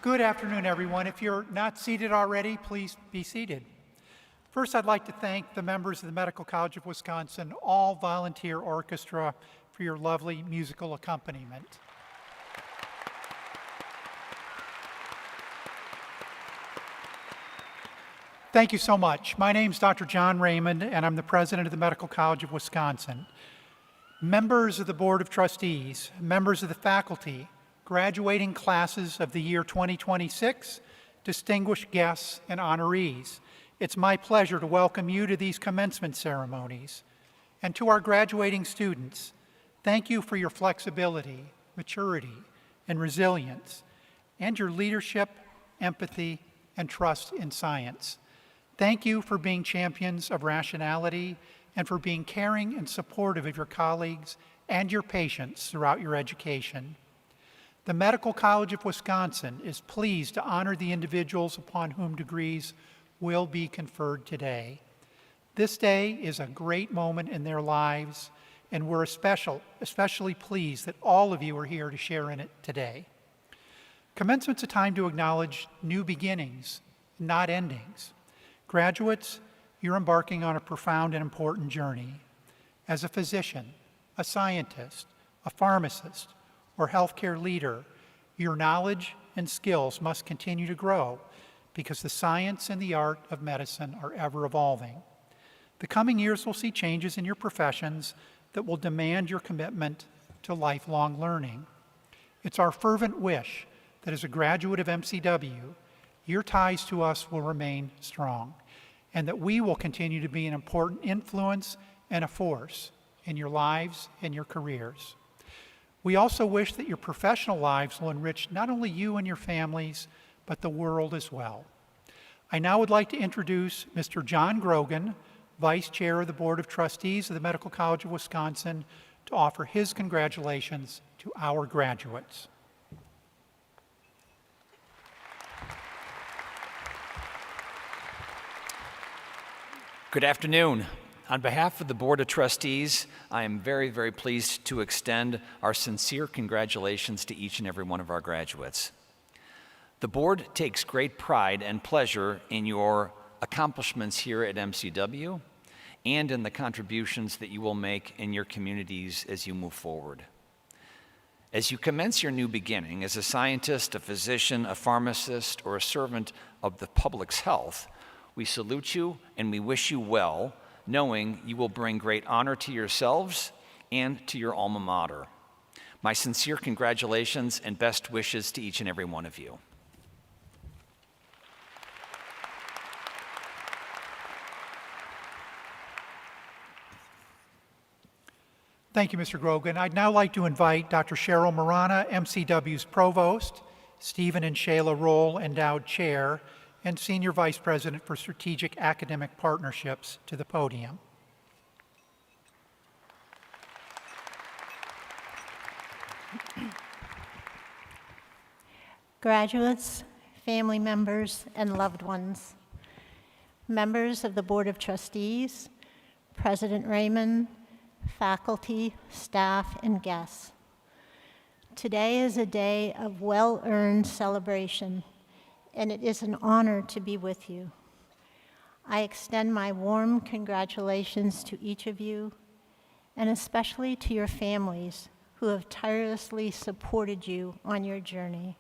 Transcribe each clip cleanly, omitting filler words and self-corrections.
Good afternoon, everyone. If you're not seated already, please be seated. First, I'd like to thank the members of the Medical College of Wisconsin All Volunteer Orchestra for your lovely musical accompaniment. Thank you so much. My name's Dr. John Raymond, and I'm the president of the Medical College of Wisconsin. Members of the Board of Trustees, members of the faculty, graduating classes of the year 2026, distinguished guests, and honorees, it's my pleasure to welcome you to these commencement ceremonies. And to our graduating students, thank you for your flexibility, maturity, and resilience, and your leadership, empathy, and trust in science. Thank you for being champions of rationality and for being caring and supportive of your colleagues and your patients throughout your education. The Medical College of Wisconsin is pleased to honor the individuals upon whom degrees will be conferred today. This day is a great moment in their lives, and we're especially pleased that all of you are here to share in it today. Commencement's a time to acknowledge new beginnings, not endings. Graduates, you're embarking on a profound and important journey. As a physician, a scientist, a pharmacist, or healthcare leader, your knowledge and skills must continue to grow because the science and the art of medicine are ever evolving. The coming years will see changes in your professions that will demand your commitment to lifelong learning. It's our fervent wish that as a graduate of MCW, your ties to us will remain strong, and that we will continue to be an important influence and a force in your lives and your careers. We also wish that your professional lives will enrich not only you and your families, but the world as well. I now would like to introduce Mr. John Grogan, Vice Chair of the Board of Trustees of the Medical College of Wisconsin, to offer his congratulations to our graduates. Good afternoon. On behalf of the Board of Trustees, I am very, very pleased to extend our sincere congratulations to each and every one of our graduates. The Board takes great pride and pleasure in your accomplishments here at MCW and in the contributions that you will make in your communities as you move forward. As you commence your new beginning as a scientist, a physician, a pharmacist, or a servant of the public's health, we salute you and we wish you well, knowing you will bring great honor to yourselves and to your alma mater. My sincere congratulations and best wishes to each and every one of you. Thank you, Mr. Grogan. I'd now like to invite Dr. Cheryl Marana, MCW's Provost, Stephen and Shayla Roll, Endowed Chair, and Senior Vice President for Strategic Academic Partnerships, to the podium. Graduates, family members, and loved ones, members of the Board of Trustees, President Raymond, faculty, staff, and guests. Today is a day of well-earned celebration, and it is an honor to be with you. I extend my warm congratulations to each of you, and especially to your families who have tirelessly supported you on your journey.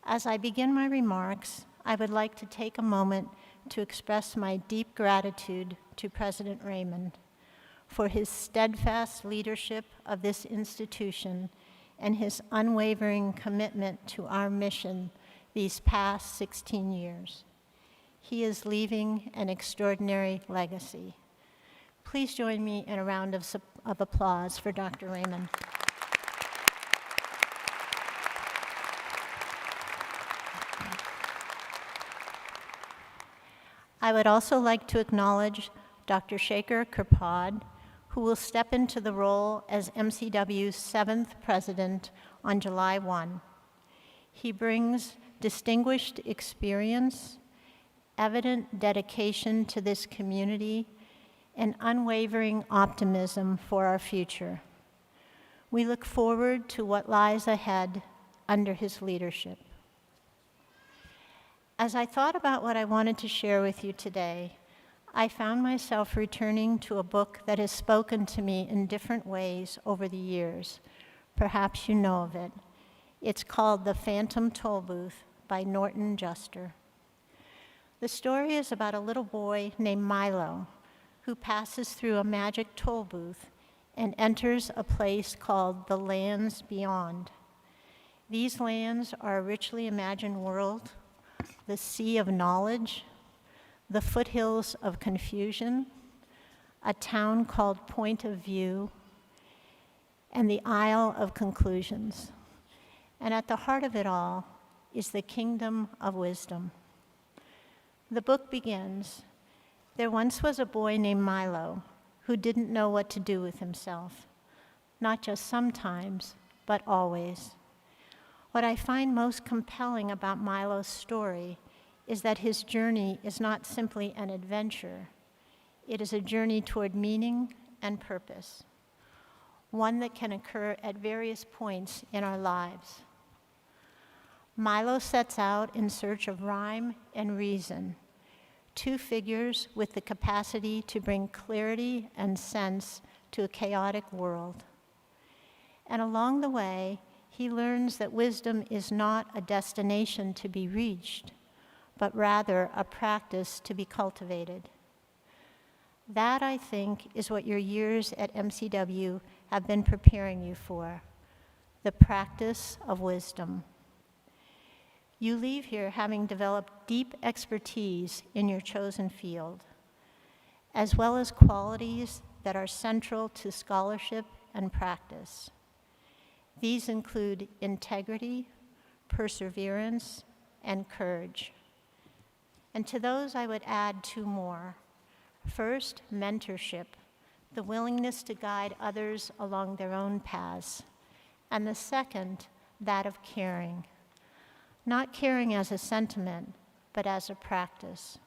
As I begin my remarks, I would like to take a moment to express my deep gratitude to President Raymond for his steadfast leadership of this institution and his unwavering commitment to our mission these past 16 years. He is leaving an extraordinary legacy. Please join me in a round of applause for Dr. Raymond. I would also like to acknowledge Dr. Shekhar Kirpad, who will step into the role as MCW's 7th president on July 1. He brings distinguished experience, evident dedication to this community, and unwavering optimism for our future. We look forward to what lies ahead under his leadership. As I thought about what I wanted to share with you today, I found myself returning to a book that has spoken to me in different ways over the years. Perhaps you know of it. It's called The Phantom Toll Booth by Norton Juster. The story is about a little boy named Milo who passes through a magic toll booth and enters a place called the Lands Beyond. These lands are a richly imagined world, the sea of knowledge, the foothills of confusion, a town called Point of View, and the Isle of Conclusions. And at the heart of it all is the kingdom of wisdom. The book begins, there once was a boy named Milo who didn't know what to do with himself, not just sometimes, but always. What I find most compelling about Milo's story is that his journey is not simply an adventure. It is a journey toward meaning and purpose, one that can occur at various points in our lives. Milo sets out in search of rhyme and reason, two figures with the capacity to bring clarity and sense to a chaotic world. And along the way, he learns that wisdom is not a destination to be reached, but rather a practice to be cultivated. That, I think, is what your years at MCW have been preparing you for, the practice of wisdom. You leave here having developed deep expertise in your chosen field, as well as qualities that are central to scholarship and practice. These include integrity, perseverance, and courage. And to those I would add two more. First, mentorship, the willingness to guide others along their own paths. And the second, that of caring. Not caring as a sentiment, but as a practice,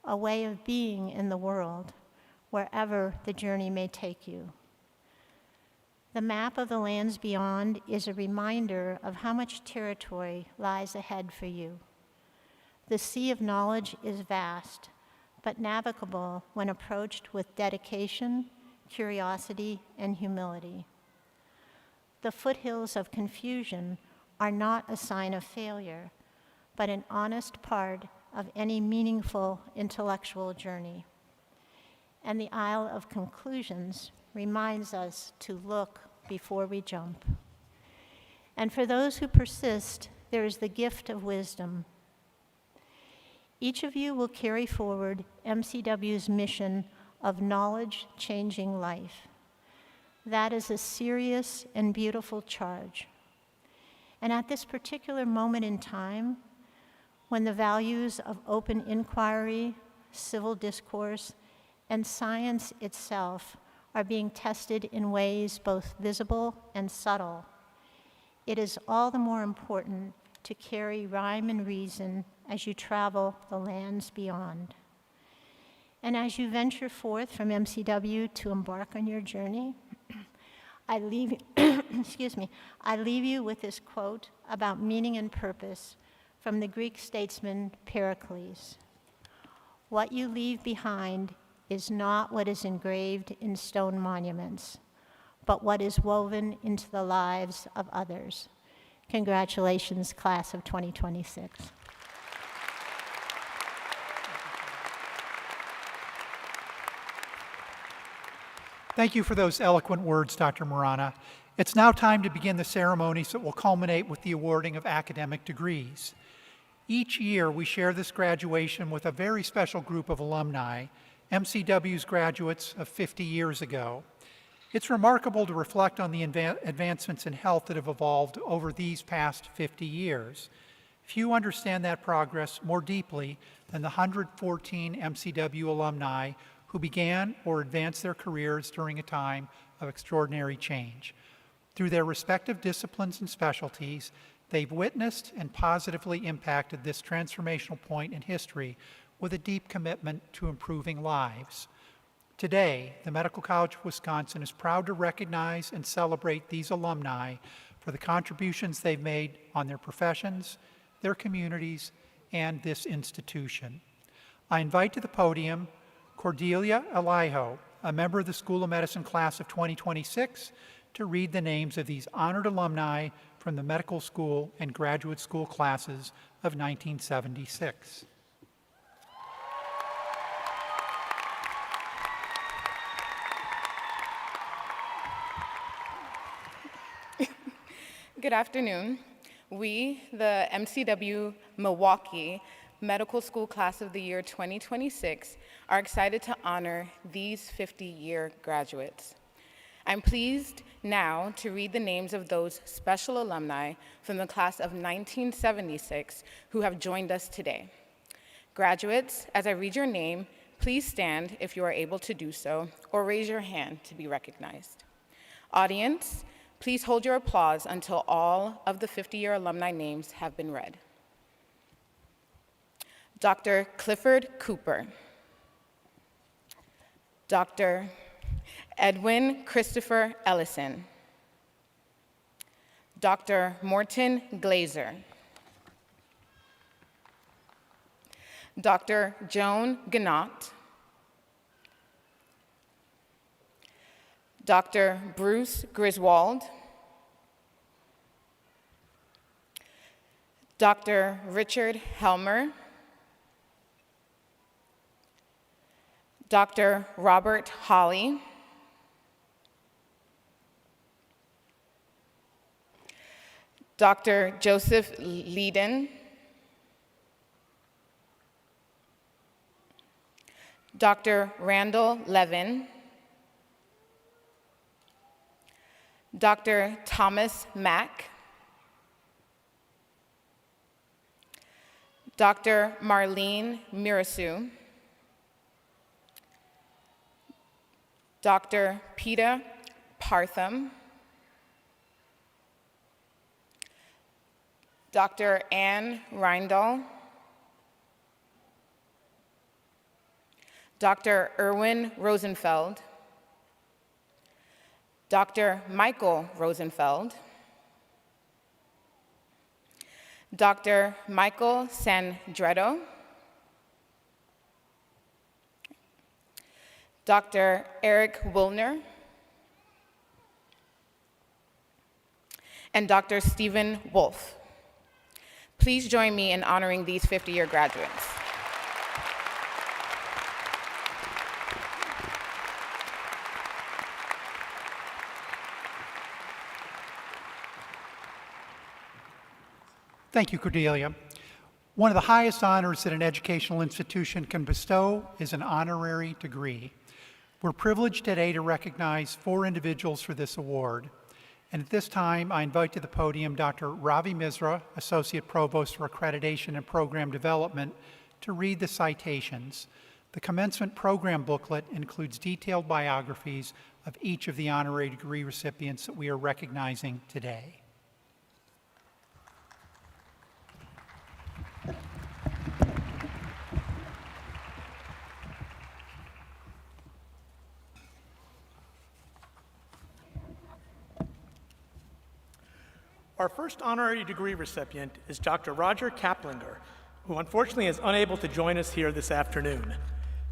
a way of being in the world, wherever the journey may take you. The map of the lands beyond is a reminder of how much territory lies ahead for you. The sea of knowledge is vast, but navigable when approached with dedication, curiosity, and humility. The foothills of confusion are not a sign of failure, but an honest part of any meaningful intellectual journey. And the Isle of Conclusions reminds us to look before we jump. And for those who persist, there is the gift of wisdom. Each of you will carry forward MCW's mission of knowledge changing life. That is a serious and beautiful charge. And at this particular moment in time, when the values of open inquiry, civil discourse, and science itself are being tested in ways both visible and subtle, it is all the more important to carry rhyme and reason as you travel the lands beyond. And as you venture forth from MCW to embark on your journey, I leave you with this quote about meaning and purpose from the Greek statesman Pericles. What you leave behind is not what is engraved in stone monuments, but what is woven into the lives of others. Congratulations, class of 2026. Thank you for those eloquent words, Dr. Marana. It's now time to begin the ceremonies that will culminate with the awarding of academic degrees. Each year, we share this graduation with a very special group of alumni, MCW's graduates of 50 years ago. It's remarkable to reflect on the advancements in health that have evolved over these past 50 years. Few understand that progress more deeply than the 114 MCW alumni who began or advanced their careers during a time of extraordinary change. Through their respective disciplines and specialties, they've witnessed and positively impacted this transformational point in history with a deep commitment to improving lives. Today, the Medical College of Wisconsin is proud to recognize and celebrate these alumni for the contributions they've made on their professions, their communities, and this institution. I invite to the podium Cordelia Elijo, a member of the School of Medicine class of 2026, to read the names of these honored alumni from the medical school and graduate school classes of 1976. Good afternoon. We, the MCW Milwaukee Medical School Class of the Year 2026, are excited to honor these 50-year graduates. I'm pleased now to read the names of those special alumni from the class of 1976 who have joined us today. Graduates, as I read your name, please stand if you are able to do so, or raise your hand to be recognized. Audience, please hold your applause until all of the 50-year alumni names have been read. Dr. Clifford Cooper. Dr. Edwin Christopher Ellison. Dr. Morton Glazer. Dr. Joan Gannott. Dr. Bruce Griswold. Dr. Richard Helmer. Dr. Robert Hawley. Dr. Joseph Leeden. Dr. Randall Levin. Dr. Thomas Mack. Dr. Marlene Mirasu. Dr. Peter Partham. Dr. Anne Reindl. Dr. Erwin Rosenfeld. Dr. Michael Rosenfeld. Dr. Michael Sandretto. Dr. Eric Wilner. And Dr. Stephen Wolf. Please join me in honoring these 50-year graduates. Thank you, Cordelia. One of the highest honors that an educational institution can bestow is an honorary degree. We're privileged today to recognize 4 individuals for this award. And at this time, I invite to the podium Dr. Ravi Misra, Associate Provost for Accreditation and Program Development, to read the citations. The Commencement program booklet includes detailed biographies of each of the honorary degree recipients that we are recognizing today. Our first honorary degree recipient is Dr. Roger Kaplinger, who unfortunately is unable to join us here this afternoon.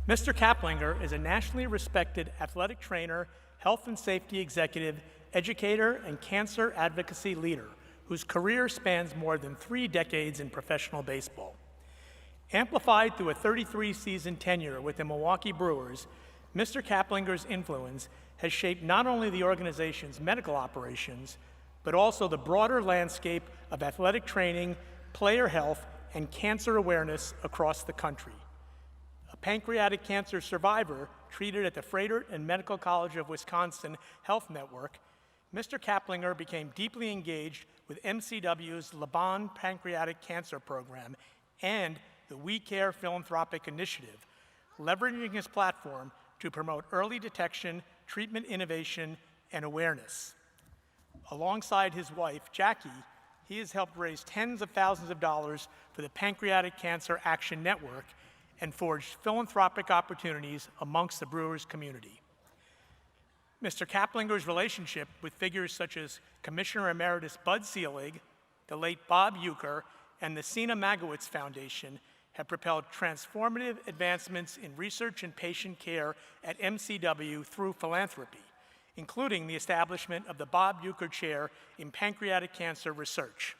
Mr. Kaplinger is a nationally respected athletic trainer, health and safety executive, educator, and cancer advocacy leader, whose career spans more than 3 decades in professional baseball. Amplified through a 33-season tenure with the Milwaukee Brewers, Mr. Kaplinger's influence has shaped not only the organization's medical operations, but also the broader landscape of athletic training, player health, and cancer awareness across the country. A pancreatic cancer survivor treated at the Froedtert and Medical College of Wisconsin Health Network, Mr. Kaplinger became deeply engaged with MCW's Laban Pancreatic Cancer Program and the We Care Philanthropic Initiative, leveraging his platform to promote early detection, treatment innovation, and awareness. Alongside his wife, Jackie, he has helped raise tens of thousands of dollars for the Pancreatic Cancer Action Network and forged philanthropic opportunities amongst the Brewers community. Mr. Kaplinger's relationship with figures such as Commissioner Emeritus Bud Selig, the late Bob Uecker, and the Sina Magowitz Foundation have propelled transformative advancements in research and patient care at MCW through philanthropy, including the establishment of the Bob Uecker Chair in Pancreatic Cancer Research.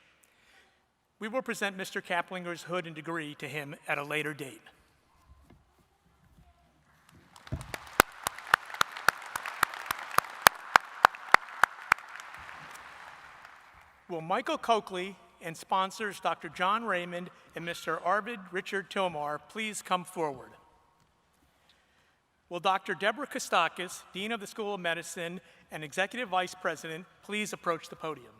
We will present Mr. Kaplinger's hood and degree to him at a later date. Will Michael Coakley and sponsors Dr. John Raymond and Mr. Arvid Richard Tilmar please come forward? Will Dr. Deborah Kostakis, Dean of the School of Medicine and Executive Vice President, please approach the podium?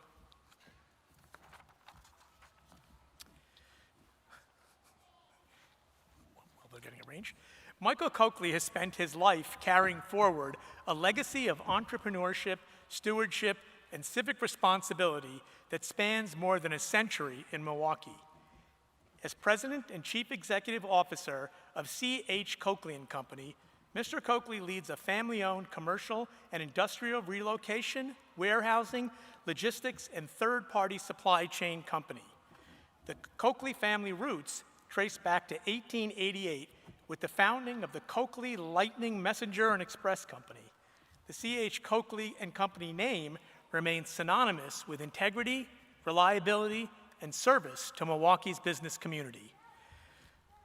While they're getting arranged. Michael Coakley has spent his life carrying forward a legacy of entrepreneurship, stewardship, and civic responsibility that spans more than a century in Milwaukee. As President and Chief Executive Officer of C.H. Coakley & Company, Mr. Coakley leads a family-owned commercial and industrial relocation, warehousing, logistics, and third-party supply chain company. The Coakley family roots trace back to 1888 with the founding of the Coakley Lightning Messenger and Express Company. The C.H. Coakley & Company name remains synonymous with integrity, reliability, and service to Milwaukee's business community.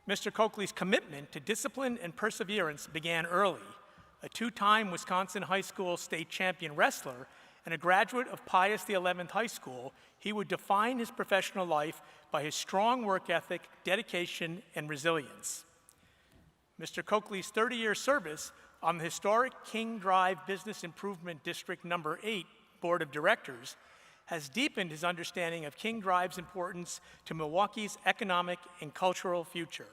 Mr. Coakley's commitment to discipline and perseverance began early. A two-time Wisconsin High School state champion wrestler and a graduate of Pius XI High School, he would define his professional life by his strong work ethic, dedication, and resilience. Mr. Coakley's 30-year service on the historic King Drive Business Improvement District No. 8 Board of Directors has deepened his understanding of King Drive's importance to Milwaukee's economic and cultural future.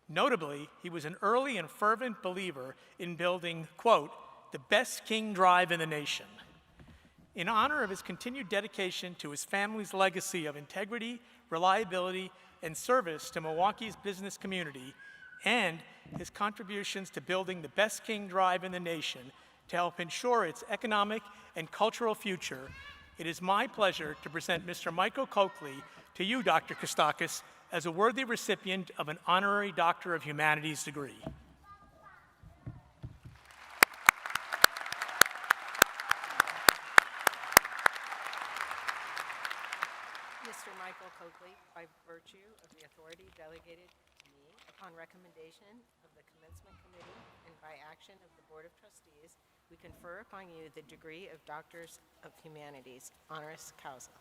Notably, he was an early and fervent believer in building, quote, the best King Drive in the nation. In honor of his continued dedication to his family's legacy of integrity, reliability, and service to Milwaukee's business community, and his contributions to building the best King Drive in the nation to help ensure its economic and cultural future, it is my pleasure to present Mr. Michael Coakley to you, Dr. Kostakis, as a worthy recipient of an Honorary Doctor of Humanities degree. Mr. Michael Coakley, by virtue of the authority delegated to me upon recommendation of the Commencement Committee and by action of the Board of Trustees, we confer upon you the degree of Doctors of Humanities, honoris causa.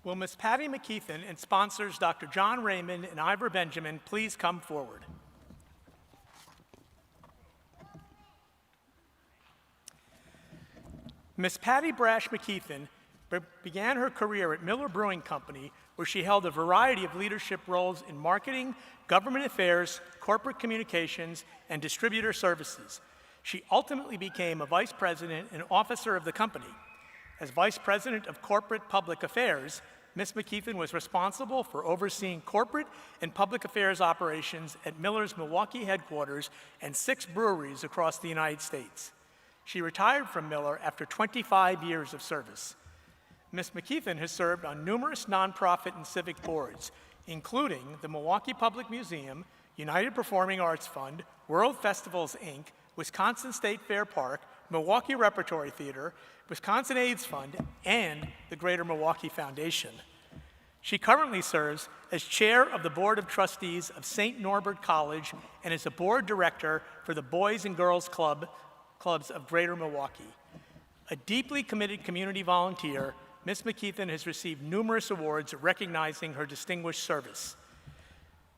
Will Ms. Patty McKeithen and sponsors Dr. John Raymond and Ivor Benjamin please come forward? Ms. Patty Brash McKeithen began her career at Miller Brewing Company, where she held a variety of leadership roles in marketing, government affairs, corporate communications, and distributor services. She ultimately became a vice president and officer of the company. As Vice President of Corporate Public Affairs, Ms. McKeithen was responsible for overseeing corporate and public affairs operations at Miller's Milwaukee headquarters and 6 breweries across the United States. She retired from Miller after 25 years of service. Ms. McKeithen has served on numerous nonprofit and civic boards, including the Milwaukee Public Museum, United Performing Arts Fund, World Festivals, Inc., Wisconsin State Fair Park, Milwaukee Repertory Theater, Wisconsin AIDS Fund, and the Greater Milwaukee Foundation. She currently serves as chair of the Board of Trustees of St. Norbert College and is a board director for the Boys and Girls Clubs of Greater Milwaukee. A deeply committed community volunteer, Ms. McKeithen has received numerous awards recognizing her distinguished service.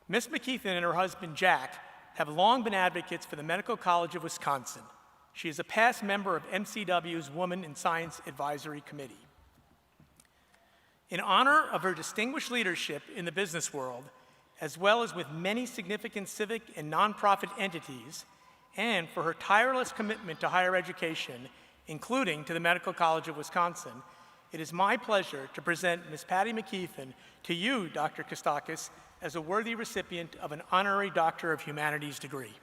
Ms. McKeithen and her husband, Jack, have long been advocates for the Medical College of Wisconsin. She is a past member of MCW's Women in Science Advisory Committee. In honor of her distinguished leadership in the business world as well as with many significant civic and nonprofit entities, and for her tireless commitment to higher education, including to the Medical College of Wisconsin, it is my pleasure to present Ms. Patty McKeithen to you, Dr. Kostakis, as a worthy recipient of an Honorary Doctor of Humanities degree.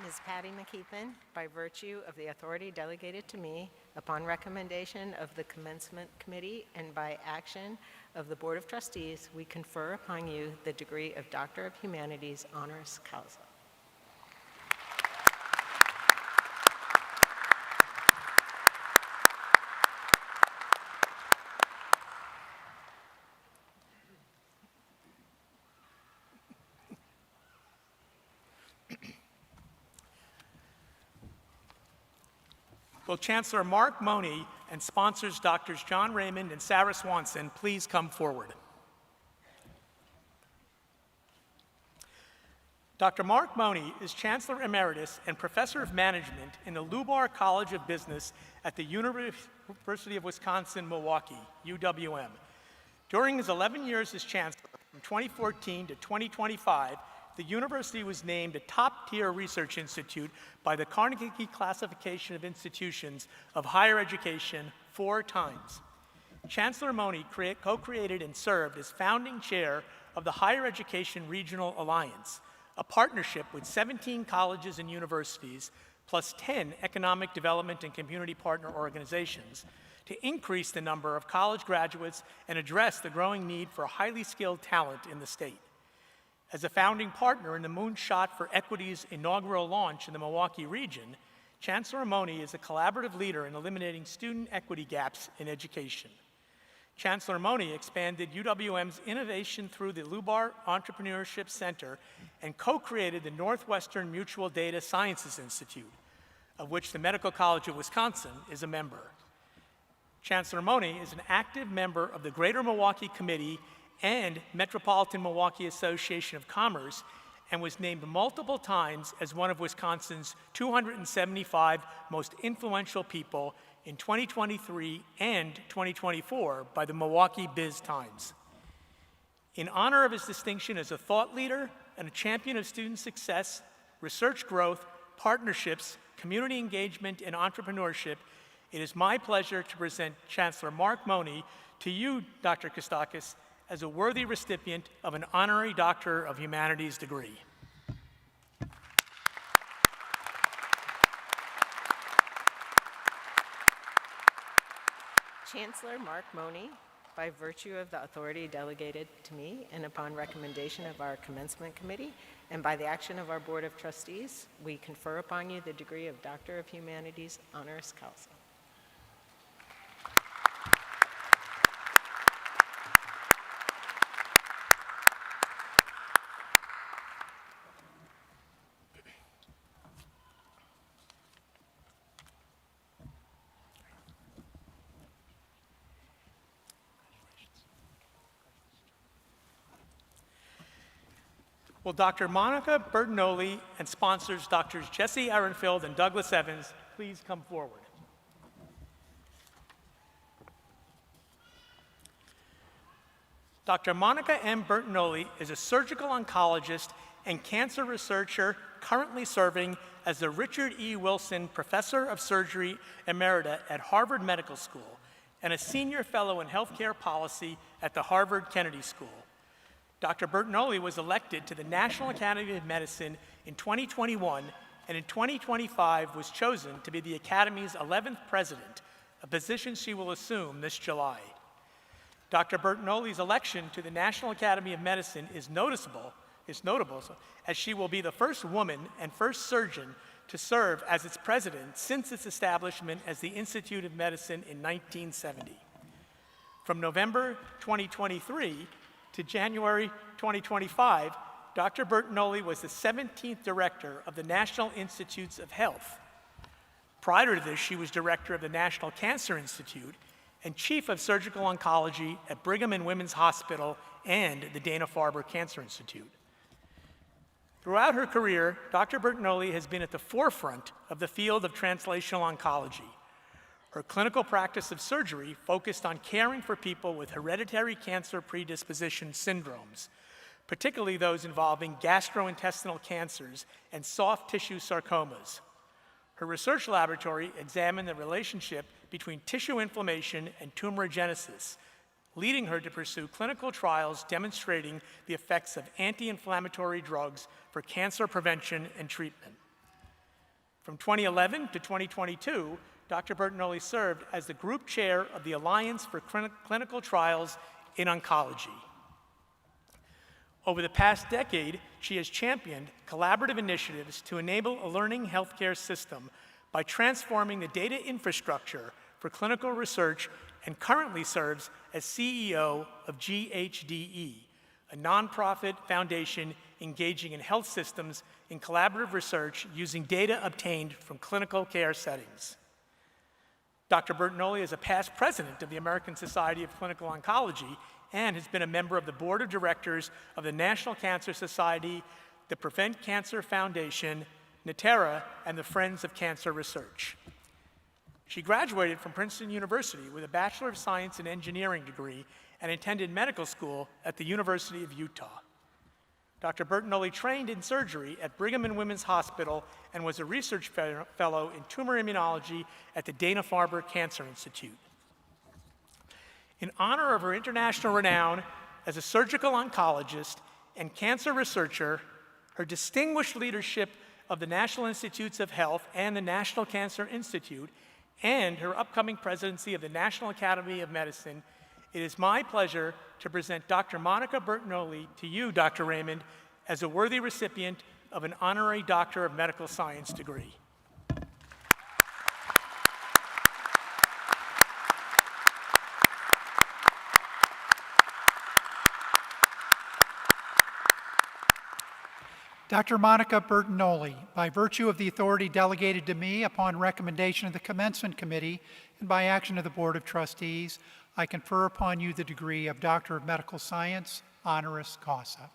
Ms. Patty McKeithen, by virtue of the authority delegated to me, upon recommendation of the Commencement Committee and by action of the Board of Trustees, we confer upon you the degree of Doctor of Humanities honoris causa. Will Chancellor Mark Money and sponsors Drs. John Raymond and Sarah Swanson please come forward? Dr. Mark Money is Chancellor Emeritus and Professor of Management in the Lubar College of Business at the University of Wisconsin-Milwaukee, UWM. During his 11 years as Chancellor, from 2014 to 2025, the university was named a top-tier research institute by the Carnegie Classification of Institutions of Higher Education 4 times. Chancellor Money co-created and served as founding chair of the Higher Education Regional Alliance, a partnership with 17 colleges and universities, plus 10 economic development and community partner organizations, to increase the number of college graduates and address the growing need for highly skilled talent in the state. As a founding partner in the Moonshot for Equity's inaugural launch in the Milwaukee region, Chancellor Money is a collaborative leader in eliminating student equity gaps in education. Chancellor Money expanded UWM's innovation through the Lubar Entrepreneurship Center and co-created the Northwestern Mutual Data Sciences Institute, of which the Medical College of Wisconsin is a member. Chancellor Money is an active member of the Greater Milwaukee Committee and Metropolitan Milwaukee Association of Commerce, and was named multiple times as one of Wisconsin's 275 most influential people in 2023 and 2024 by the Milwaukee Biz Times. In honor of his distinction as a thought leader and a champion of student success, research growth, partnerships, community engagement, and entrepreneurship, it is my pleasure to present Chancellor Mark Money to you, Dr. Kostakis, as a worthy recipient of an Honorary Doctor of Humanities degree. Chancellor Mark Money, by virtue of the authority delegated to me and upon recommendation of our Commencement Committee and by the action of our Board of Trustees, we confer upon you the degree of Doctor of Humanities honoris causa. Will Dr. Monica Bertinoli and sponsors Drs. Jesse Ehrenfeld and Douglas Evans please come forward? Dr. Monica M. Bertinoli is a surgical oncologist and cancer researcher currently serving as the Richard E. Wilson Professor of Surgery Emerita at Harvard Medical School and a senior fellow in healthcare policy at the Harvard Kennedy School. Dr. Bertinoli was elected to the National Academy of Medicine in 2021 and in 2025 was chosen to be the Academy's 11th president, a position she will assume this July. Dr. Bertinoli's election to the National Academy of Medicine is notable as she will be the first woman and first surgeon to serve as its president since its establishment as the Institute of Medicine in 1970. From November 2023 to January 2025, Dr. Bertinoli was the 17th director of the National Institutes of Health. Prior to this, she was director of the National Cancer Institute and chief of surgical oncology at Brigham and Women's Hospital and the Dana-Farber Cancer Institute. Throughout her career, Dr. Bertagnolli has been at the forefront of the field of translational oncology. Her clinical practice of surgery focused on caring for people with hereditary cancer predisposition syndromes, particularly those involving gastrointestinal cancers and soft tissue sarcomas. Her research laboratory examined the relationship between tissue inflammation and tumorigenesis, leading her to pursue clinical trials demonstrating the effects of anti-inflammatory drugs for cancer prevention and treatment. From 2011 to 2022, Dr. Bertagnolli served as the group chair of the Alliance for Clinical Trials in Oncology. Over the past decade, she has championed collaborative initiatives to enable a learning healthcare system by transforming the data infrastructure for clinical research and currently serves as CEO of GHDE, a nonprofit foundation engaging in health systems in collaborative research using data obtained from clinical care settings. Dr. Bertagnolli is a past president of the American Society of Clinical Oncology and has been a member of the board of directors of the National Cancer Society, the Prevent Cancer Foundation, Natera, and the Friends of Cancer Research. She graduated from Princeton University with a Bachelor of Science in Engineering degree and attended medical school at the University of Utah. Dr. Bertagnolli trained in surgery at Brigham and Women's Hospital and was a research fellow in tumor immunology at the Dana-Farber Cancer Institute. In honor of her international renown as a surgical oncologist and cancer researcher, her distinguished leadership of the National Institutes of Health and the National Cancer Institute, and her upcoming presidency of the National Academy of Medicine, it is my pleasure to present Dr. Monica Bertagnolli to you, Dr. Raymond, as a worthy recipient of an Honorary Doctor of Medical Science degree. Dr. Monica Bertagnolli, by virtue of the authority delegated to me upon recommendation of the Commencement Committee and by action of the Board of Trustees, I confer upon you the degree of Doctor of Medical Science, honoris causa.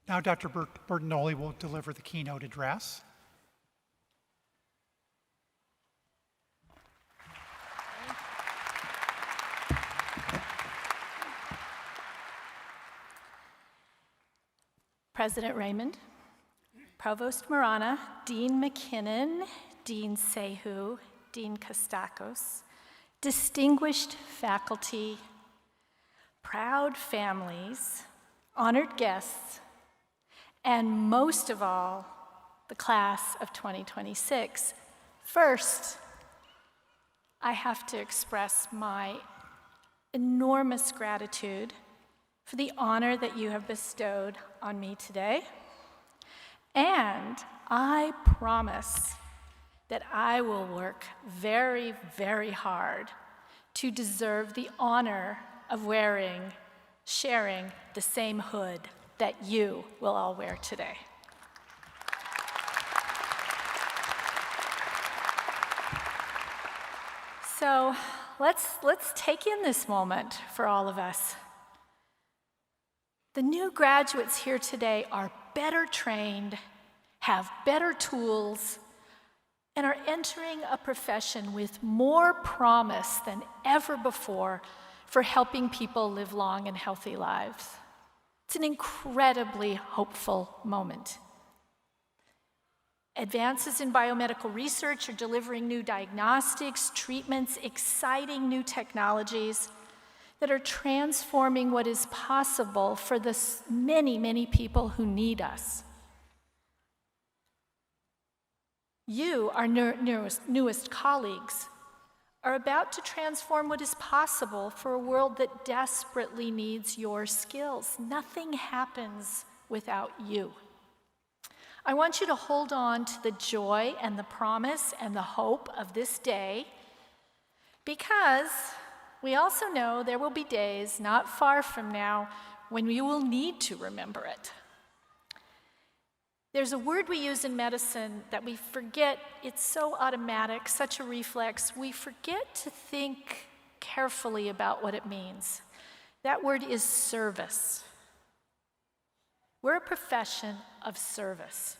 Now Dr. Bertagnolli will deliver the keynote address. President Raymond, Provost Marana, Dean McKinnon, Dean Sehu, Dean Kostakos, distinguished faculty, proud families, honored guests, and most of all, the class of 2026. First, I have to express my enormous gratitude for the honor that you have bestowed on me today. And I promise that I will work very, very hard to deserve the honor of sharing the same hood that you will all wear today. So let's take in this moment for all of us. The new graduates here today are better trained, have better tools, and are entering a profession with more promise than ever before for helping people live long and healthy lives. It's an incredibly hopeful moment. Advances in biomedical research are delivering new diagnostics, treatments, exciting new technologies that are transforming what is possible for the many, many people who need us. You, our newest colleagues, are about to transform what is possible for a world that desperately needs your skills. Nothing happens without you. I want you to hold on to the joy and the promise and the hope of this day, because we also know there will be days not far from now when you will need to remember it. There's a word we use in medicine that we forget. It's so automatic, such a reflex. We forget to think carefully about what it means. That word is service. We're a profession of service.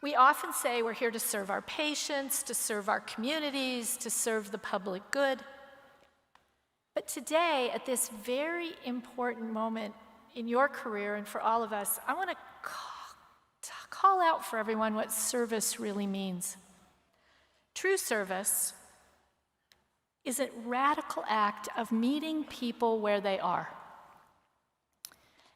We often say we're here to serve our patients, to serve our communities, to serve the public good. But today, at this very important moment in your career and for all of us, I want to call out for everyone what service really means. True service is a radical act of meeting people where they are.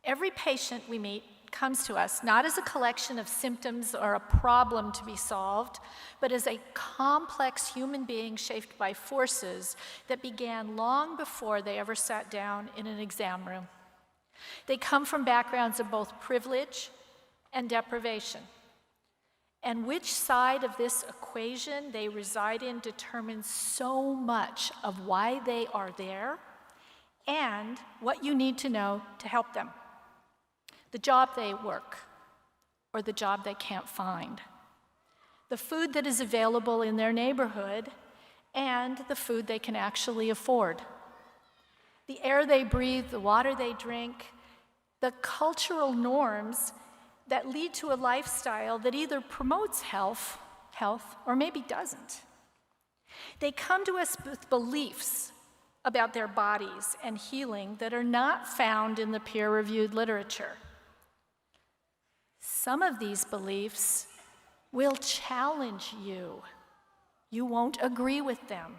Every patient we meet comes to us not as a collection of symptoms or a problem to be solved, but as a complex human being shaped by forces that began long before they ever sat down in an exam room. They come from backgrounds of both privilege and deprivation. And which side of this equation they reside in determines so much of why they are there and what you need to know to help them. The job they work, or the job they can't find. The food that is available in their neighborhood, and the food they can actually afford. The air they breathe, the water they drink, the cultural norms that lead to a lifestyle that either promotes health, or maybe doesn't. They come to us with beliefs about their bodies and healing that are not found in the peer-reviewed literature. Some of these beliefs will challenge you. You won't agree with them.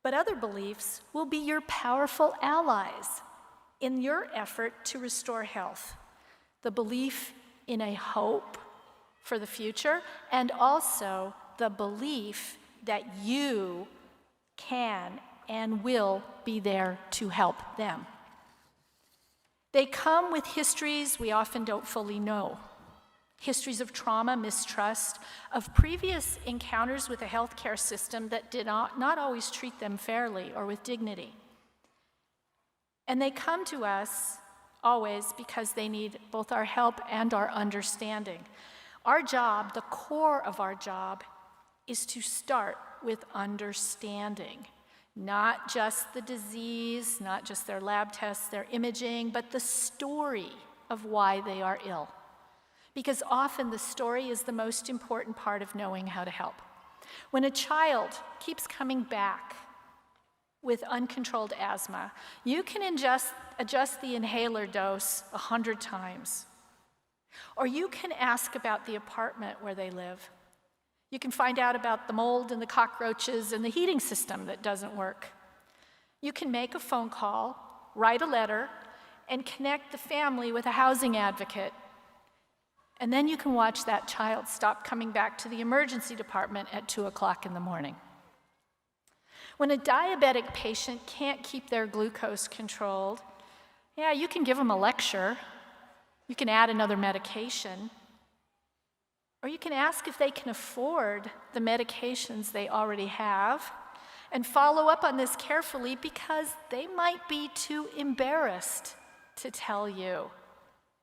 But other beliefs will be your powerful allies in your effort to restore health. The belief in a hope for the future, and also the belief that you can and will be there to help them. They come with histories we often don't fully know. Histories of trauma, mistrust, of previous encounters with a healthcare system that did not always treat them fairly or with dignity. And they come to us always because they need both our help and our understanding. Our job, the core of our job, is to start with understanding. Not just the disease, not just their lab tests, their imaging, but the story of why they are ill. Because often the story is the most important part of knowing how to help. When a child keeps coming back with uncontrolled asthma, you can adjust the inhaler dose 100 times. Or you can ask about the apartment where they live. You can find out about the mold and the cockroaches and the heating system that doesn't work. You can make a phone call, write a letter, and connect the family with a housing advocate. And then you can watch that child stop coming back to the emergency department at 2 o'clock in the morning. When a diabetic patient can't keep their glucose controlled, you can give them a lecture. You can add another medication. Or you can ask if they can afford the medications they already have and follow up on this carefully, because they might be too embarrassed to tell you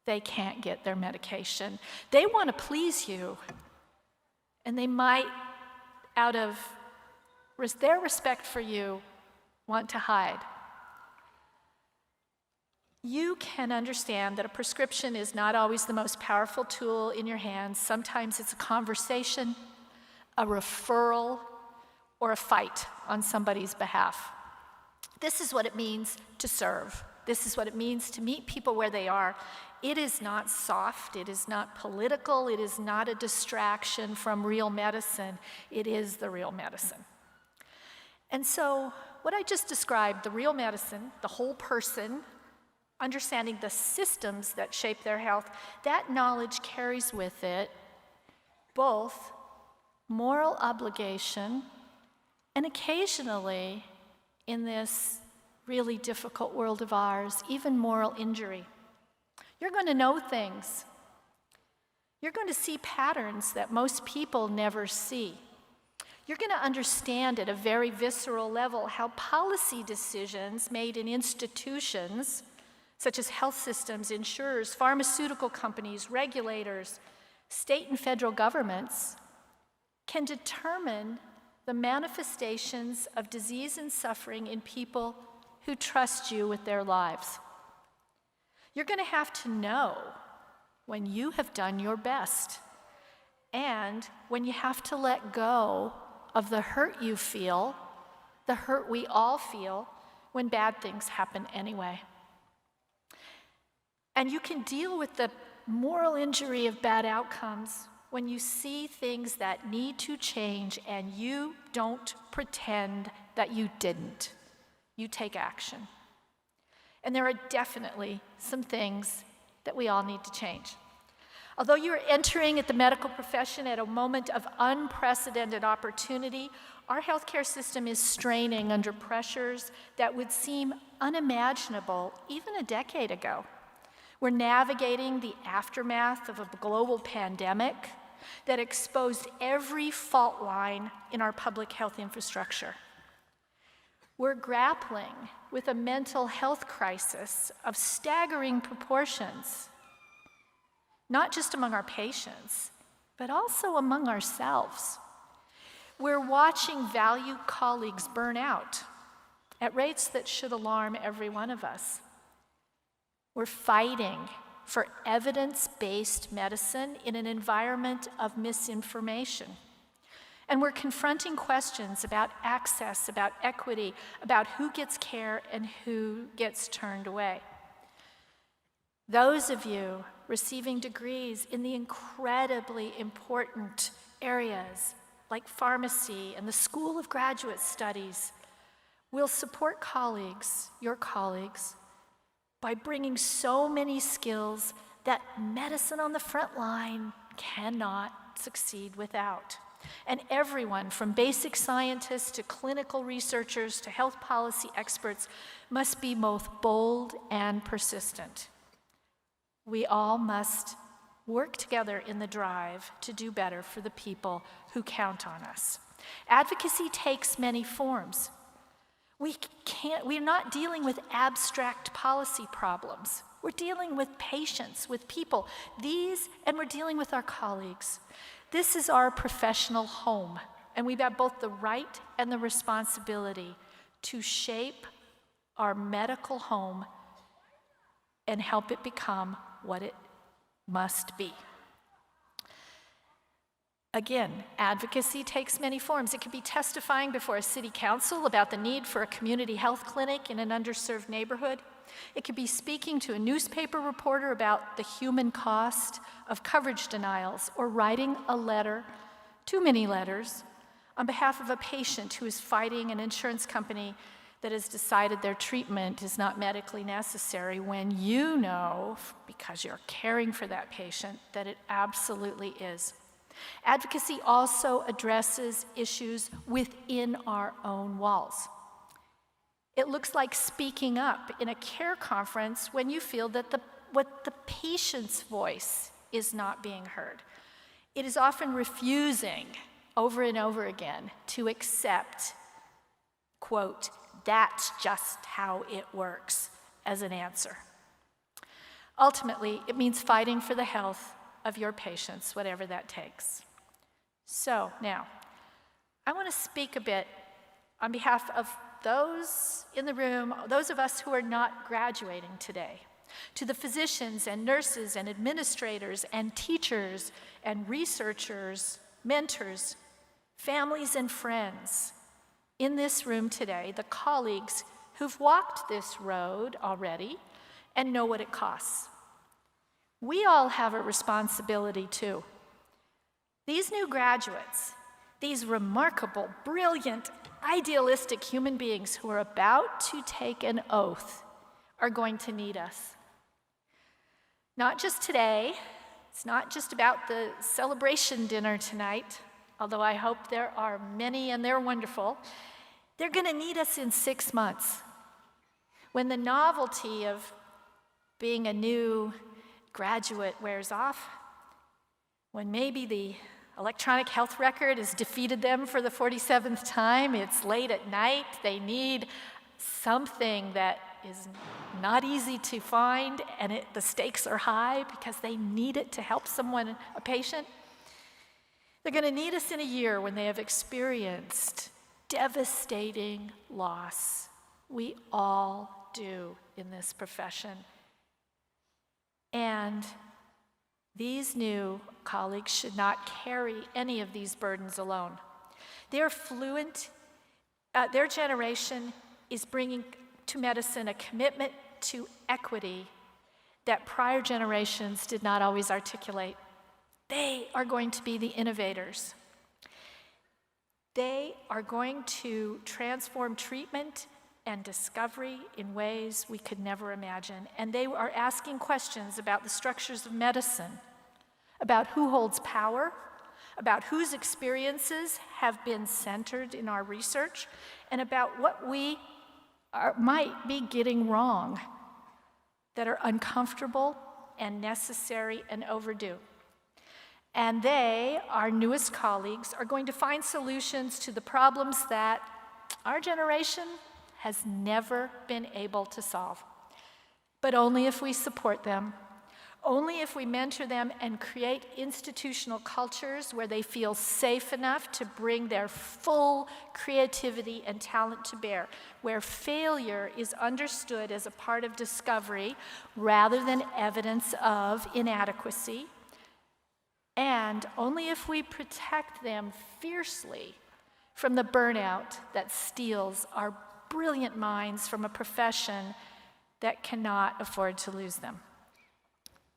they can't get their medication. They want to please you, and they might, out of their respect for you, want to hide. You can understand that a prescription is not always the most powerful tool in your hands. Sometimes it's a conversation, a referral, or a fight on somebody's behalf. This is what it means to serve. This is what it means to meet people where they are. It is not soft, it is not political, it is not a distraction from real medicine. It is the real medicine. And so, what I just described, the real medicine, the whole person, understanding the systems that shape their health, that knowledge carries with it both moral obligation and occasionally, in this really difficult world of ours, even moral injury. You're going to know things. You're going to see patterns that most people never see. You're going to understand at a very visceral level how policy decisions made in institutions, such as health systems, insurers, pharmaceutical companies, regulators, state and federal governments, can determine the manifestations of disease and suffering in people who trust you with their lives. You're going to have to know when you have done your best and when you have to let go of the hurt you feel, the hurt we all feel when bad things happen anyway. And you can deal with the moral injury of bad outcomes when you see things that need to change and you don't pretend that you didn't. You take action. And there are definitely some things that we all need to change. Although you're entering at the medical profession at a moment of unprecedented opportunity, our healthcare system is straining under pressures that would seem unimaginable even a decade ago. We're navigating the aftermath of a global pandemic that exposed every fault line in our public health infrastructure. We're grappling with a mental health crisis of staggering proportions, not just among our patients, but also among ourselves. We're watching valued colleagues burn out at rates that should alarm every one of us. We're fighting for evidence-based medicine in an environment of misinformation. And we're confronting questions about access, about equity, about who gets care and who gets turned away. Those of you receiving degrees in the incredibly important areas like pharmacy and the School of Graduate Studies will support colleagues, your colleagues, by bringing so many skills that medicine on the front line cannot succeed without. And everyone, from basic scientists to clinical researchers to health policy experts, must be both bold and persistent. We all must work together in the drive to do better for the people who count on us. Advocacy takes many forms. We're not dealing with abstract policy problems. We're dealing with patients, with people, and we're dealing with our colleagues. This is our professional home, and we have both the right and the responsibility to shape our medical home and help it become what it must be. Again, advocacy takes many forms. It could be testifying before a city council about the need for a community health clinic in an underserved neighborhood. It could be speaking to a newspaper reporter about the human cost of coverage denials, or writing a letter, too many letters, on behalf of a patient who is fighting an insurance company that has decided their treatment is not medically necessary when you know, because you're caring for that patient, that it absolutely is. Advocacy also addresses issues within our own walls. It looks like speaking up in a care conference when you feel that the patient's voice is not being heard. It is often refusing over and over again to accept, quote, "that's just how it works," as an answer. Ultimately, it means fighting for the health of your patients, whatever that takes. So now, I want to speak a bit on behalf of those in the room, those of us who are not graduating today, to the physicians and nurses and administrators and teachers and researchers, mentors, families and friends in this room today, the colleagues who've walked this road already and know what it costs. We all have a responsibility too. These new graduates, these remarkable, brilliant, idealistic human beings who are about to take an oath, are going to need us. Not just today, it's not just about the celebration dinner tonight, although I hope there are many and they're wonderful. They're going to need us in 6 months, when the novelty of being a new graduate wears off, when maybe the electronic health record has defeated them for the 47th time, it's late at night, they need something that is not easy to find, and the stakes are high because they need it to help someone, a patient. They're going to need us in a year when they have experienced devastating loss. We all do in this profession. And these new colleagues should not carry any of these burdens alone. They're fluent. Their generation is bringing to medicine a commitment to equity that prior generations did not always articulate. They are going to be the innovators. They are going to transform treatment and discovery in ways we could never imagine. And they are asking questions about the structures of medicine, about who holds power, about whose experiences have been centered in our research, and about what we might be getting wrong that are uncomfortable and necessary and overdue. And they, our newest colleagues, are going to find solutions to the problems that our generation has never been able to solve. But only if we support them, only if we mentor them and create institutional cultures where they feel safe enough to bring their full creativity and talent to bear, where failure is understood as a part of discovery rather than evidence of inadequacy, and only if we protect them fiercely from the burnout that steals our brilliant minds from a profession that cannot afford to lose them.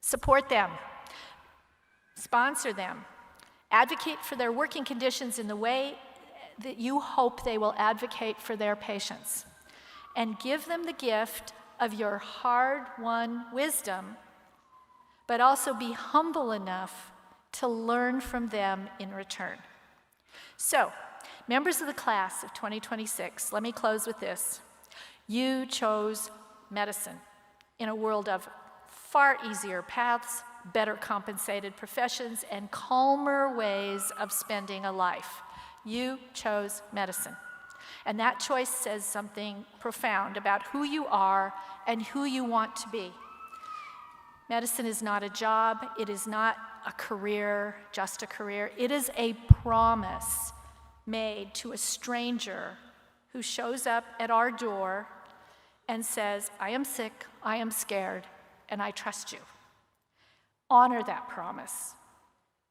Support them, sponsor them, advocate for their working conditions in the way that you hope they will advocate for their patients, and give them the gift of your hard-won wisdom, but also be humble enough to learn from them in return. So, members of the class of 2026, let me close with this. You chose medicine in a world of far easier paths, better compensated professions, and calmer ways of spending a life. You chose medicine. And that choice says something profound about who you are and who you want to be. Medicine is not a job. It is not a career, just a career. It is a promise made to a stranger who shows up at our door and says, I am sick, I am scared, and I trust you. Honor that promise.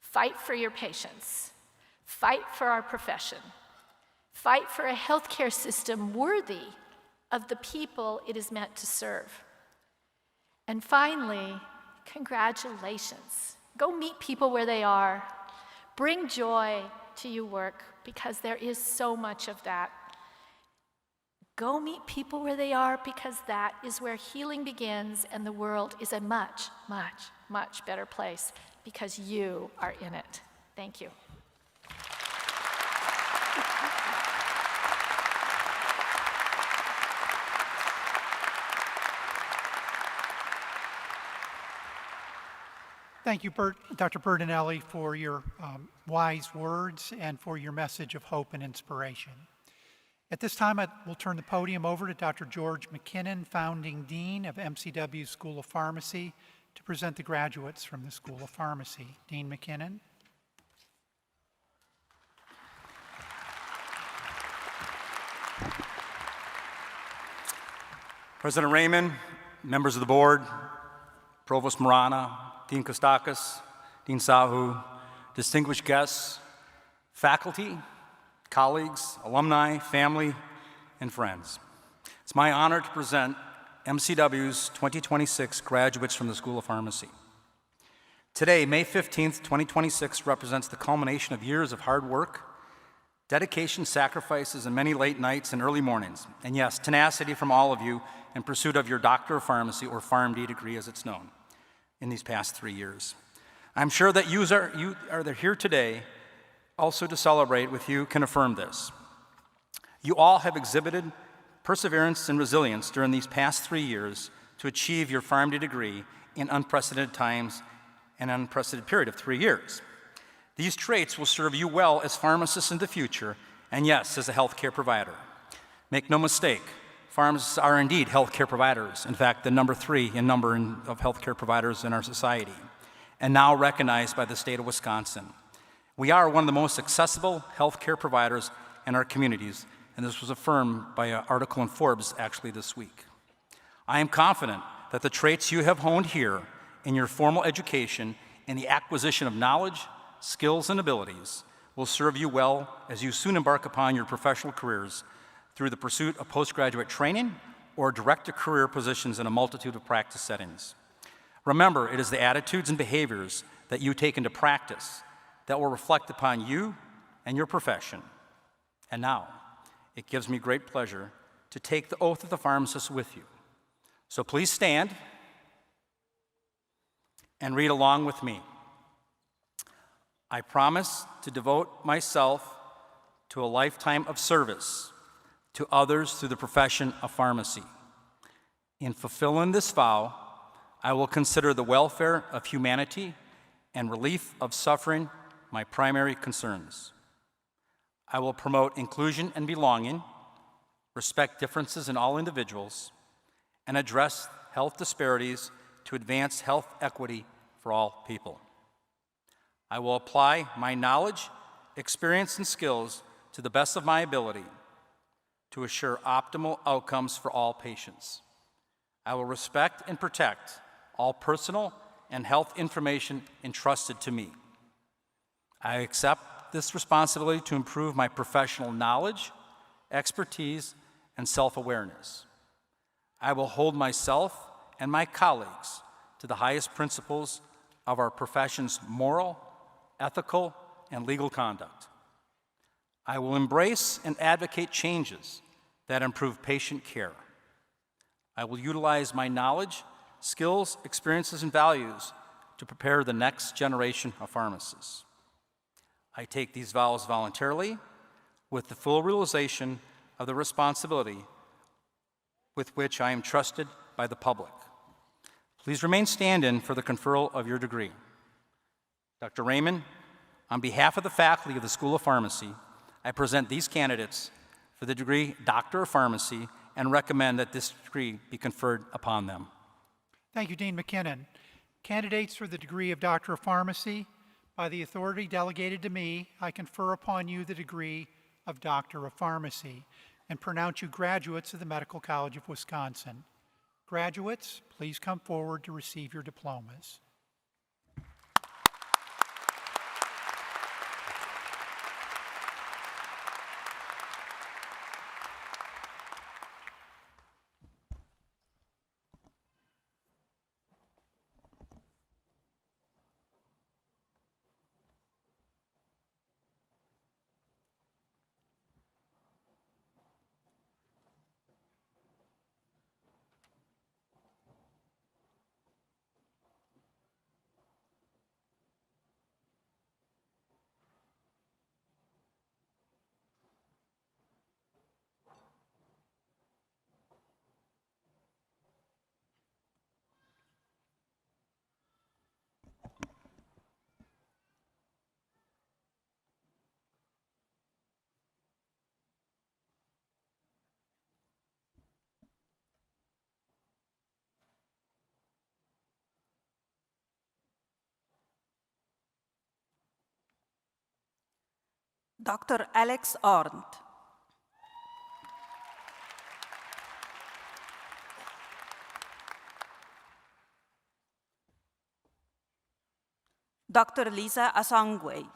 Fight for your patients. Fight for our profession. Fight for a healthcare system worthy of the people it is meant to serve. And finally, congratulations. Go meet people where they are. Bring joy to your work, because there is so much of that. Go meet people where they are, because that is where healing begins, and the world is a much, much, much better place because you are in it. Thank you. Thank you, Dr. Bertinelli, for your wise words and for your message of hope and inspiration. At this time, I will turn the podium over to Dr. George McKinnon, Founding Dean of MCW School of Pharmacy, to present the graduates from the School of Pharmacy. Dean McKinnon. President Raymond, members of the board, Provost Marana, Dean Kostakis, Dean Sahu, distinguished guests, faculty, colleagues, alumni, family, and friends. It's my honor to present MCW's 2026 graduates from the School of Pharmacy. Today, May 15th, 2026, represents the culmination of years of hard work, dedication, sacrifices, and many late nights and early mornings. And yes, tenacity from all of you in pursuit of your Doctor of Pharmacy, or PharmD degree as it's known, in these past 3 years. I'm sure that you are here today also to celebrate with you can affirm this. You all have exhibited perseverance and resilience during these past 3 years to achieve your PharmD degree in unprecedented times and an unprecedented period of 3 years. These traits will serve you well as pharmacists in the future, and yes, as a healthcare provider. Make no mistake, pharmacists are indeed healthcare providers. In fact, the number 3 in number of healthcare providers in our society, and now recognized by the state of Wisconsin. We are one of the most accessible healthcare providers in our communities, and this was affirmed by an article in Forbes actually this week. I am confident that the traits you have honed here in your formal education and the acquisition of knowledge, skills, and abilities will serve you well as you soon embark upon your professional careers through the pursuit of postgraduate training or direct-to-career positions in a multitude of practice settings. Remember, it is the attitudes and behaviors that you take into practice that will reflect upon you and your profession. And now, it gives me great pleasure to take the oath of the pharmacist with you. So please stand and read along with me. I promise to devote myself to a lifetime of service to others through the profession of pharmacy. In fulfilling this vow, I will consider the welfare of humanity and relief of suffering my primary concerns. I will promote inclusion and belonging, respect differences in all individuals, and address health disparities to advance health equity for all people. I will apply my knowledge, experience, and skills to the best of my ability to assure optimal outcomes for all patients. I will respect and protect all personal and health information entrusted to me. I accept this responsibility to improve my professional knowledge, expertise, and self-awareness. I will hold myself and my colleagues to the highest principles of our profession's moral, ethical, and legal conduct. I will embrace and advocate changes that improve patient care. I will utilize my knowledge, skills, experiences, and values to prepare the next generation of pharmacists. I take these vows voluntarily with the full realization of the responsibility with which I am trusted by the public. Please remain stand-in for the conferral of your degree. Dr. Raymond, on behalf of the faculty of the School of Pharmacy, I present these candidates for the degree Doctor of Pharmacy and recommend that this degree be conferred upon them. Thank you, Dean McKinnon. Candidates for the degree of Doctor of Pharmacy, by the authority delegated to me, I confer upon you the degree of Doctor of Pharmacy and pronounce you graduates of the Medical College of Wisconsin. Graduates, please come forward to receive your diplomas. Dr. Alex Arndt. Dr. Lisa Asangwe.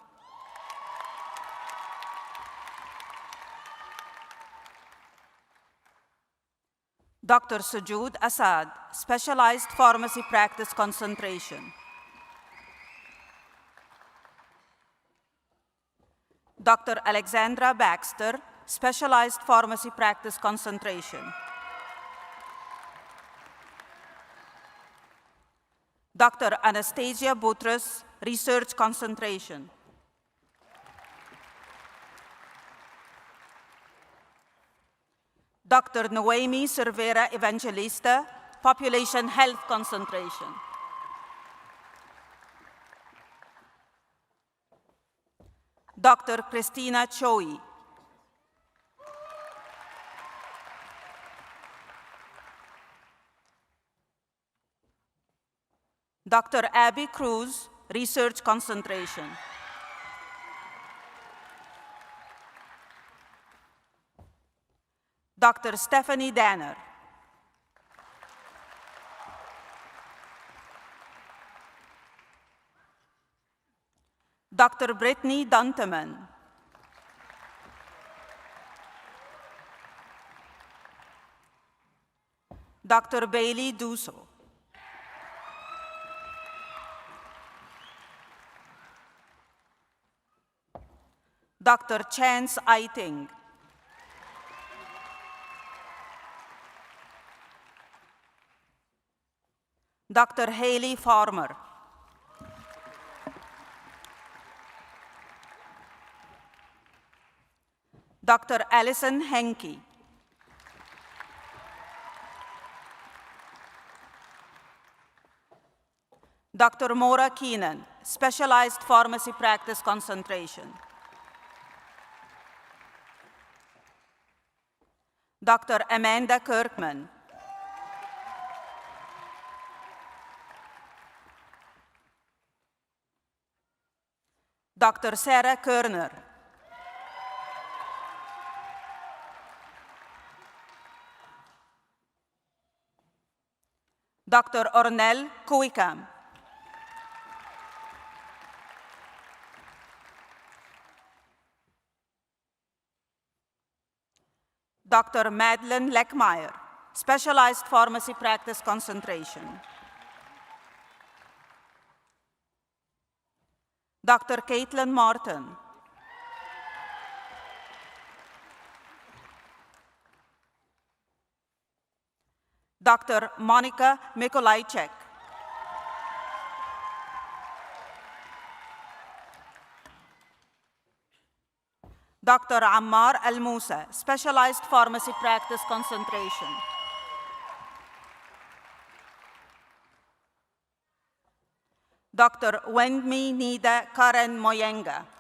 Dr. Sujud Asad, Specialized Pharmacy Practice Concentration. Dr. Alexandra Baxter, Specialized Pharmacy Practice Concentration. Dr. Anastasia Boutros, Research Concentration. Dr. Noemi Cervera Evangelista, Population Health Concentration. Dr. Christina Choi. Dr. Abby Cruz, Research Concentration. Dr. Stephanie Danner. Dr. Brittany Dunteman. Dr. Bailey Duso. Dr. Chance Aiting. Dr. Haley Farmer. Dr. Allison Henke. Dr. Maura Keenan, Specialized Pharmacy Practice Concentration. Dr. Amanda Kirkman. Dr. Sarah Kerner. Dr. Ornell Kuikam. Dr. Madeline Leckmeyer, Specialized Pharmacy Practice Concentration. Dr. Caitlin Martin. Dr. Monica Mikolajczyk. Dr. Ammar Al-Musa, Specialized Pharmacy Practice Concentration. Dr. Wendmi Nida Karen Moyenga.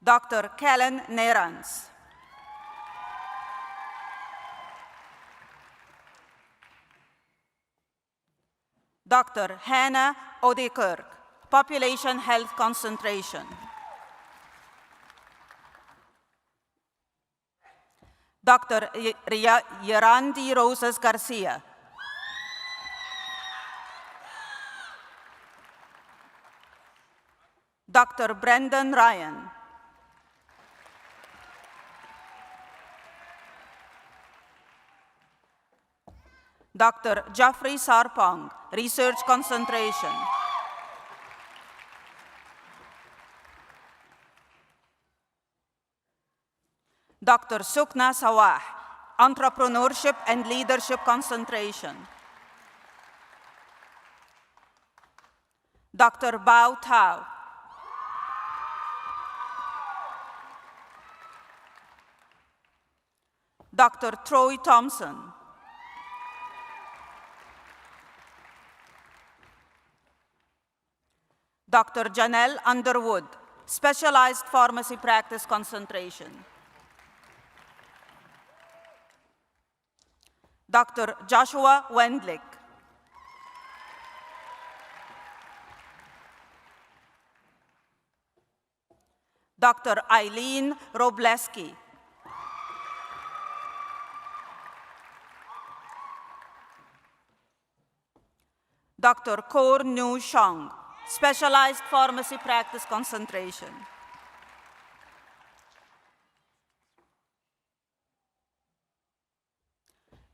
Dr. Kellen Nerans. Dr. Hannah Odekirk, Population Health Concentration. Dr. Yerandi Rosas Garcia. Dr. Brendan Ryan. Dr. Jeffrey Sarpong, Research Concentration. Dr. Sukna Sawah, Entrepreneurship and Leadership Concentration. Dr. Bao Tao. Dr. Troy Thompson. Dr. Janelle Underwood, Specialized Pharmacy Practice Concentration. Dr. Joshua Wendlick. Dr. Eileen Robleski. Dr. Kor Nu Shong, Specialized Pharmacy Practice Concentration.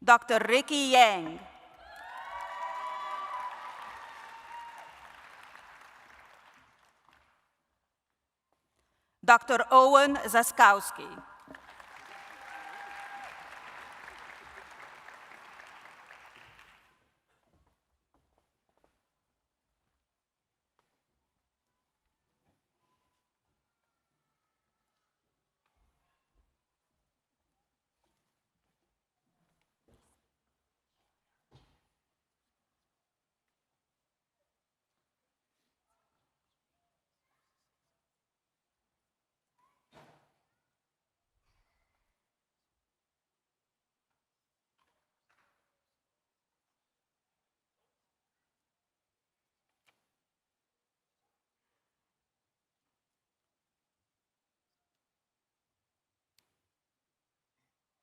Dr. Ricky Yang. Dr. Owen Zaskowski.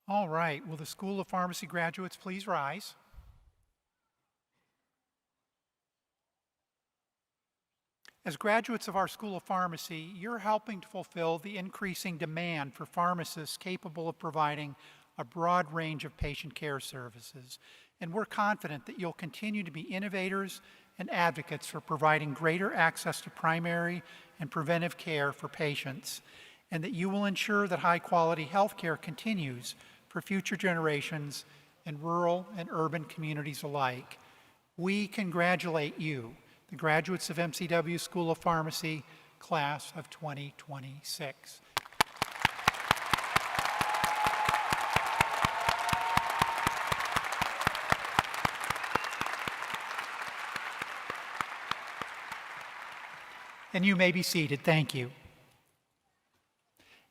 All right, will the School of Pharmacy graduates please rise? As graduates of our School of Pharmacy, you're helping to fulfill the increasing demand for pharmacists capable of providing a broad range of patient care services. And we're confident that you'll continue to be innovators and advocates for providing greater access to primary and preventive care for patients, and that you will ensure that high-quality health care continues for future generations in rural and urban communities alike. We congratulate you, the graduates of MCW School of Pharmacy, class of 2026. And you may be seated. Thank you.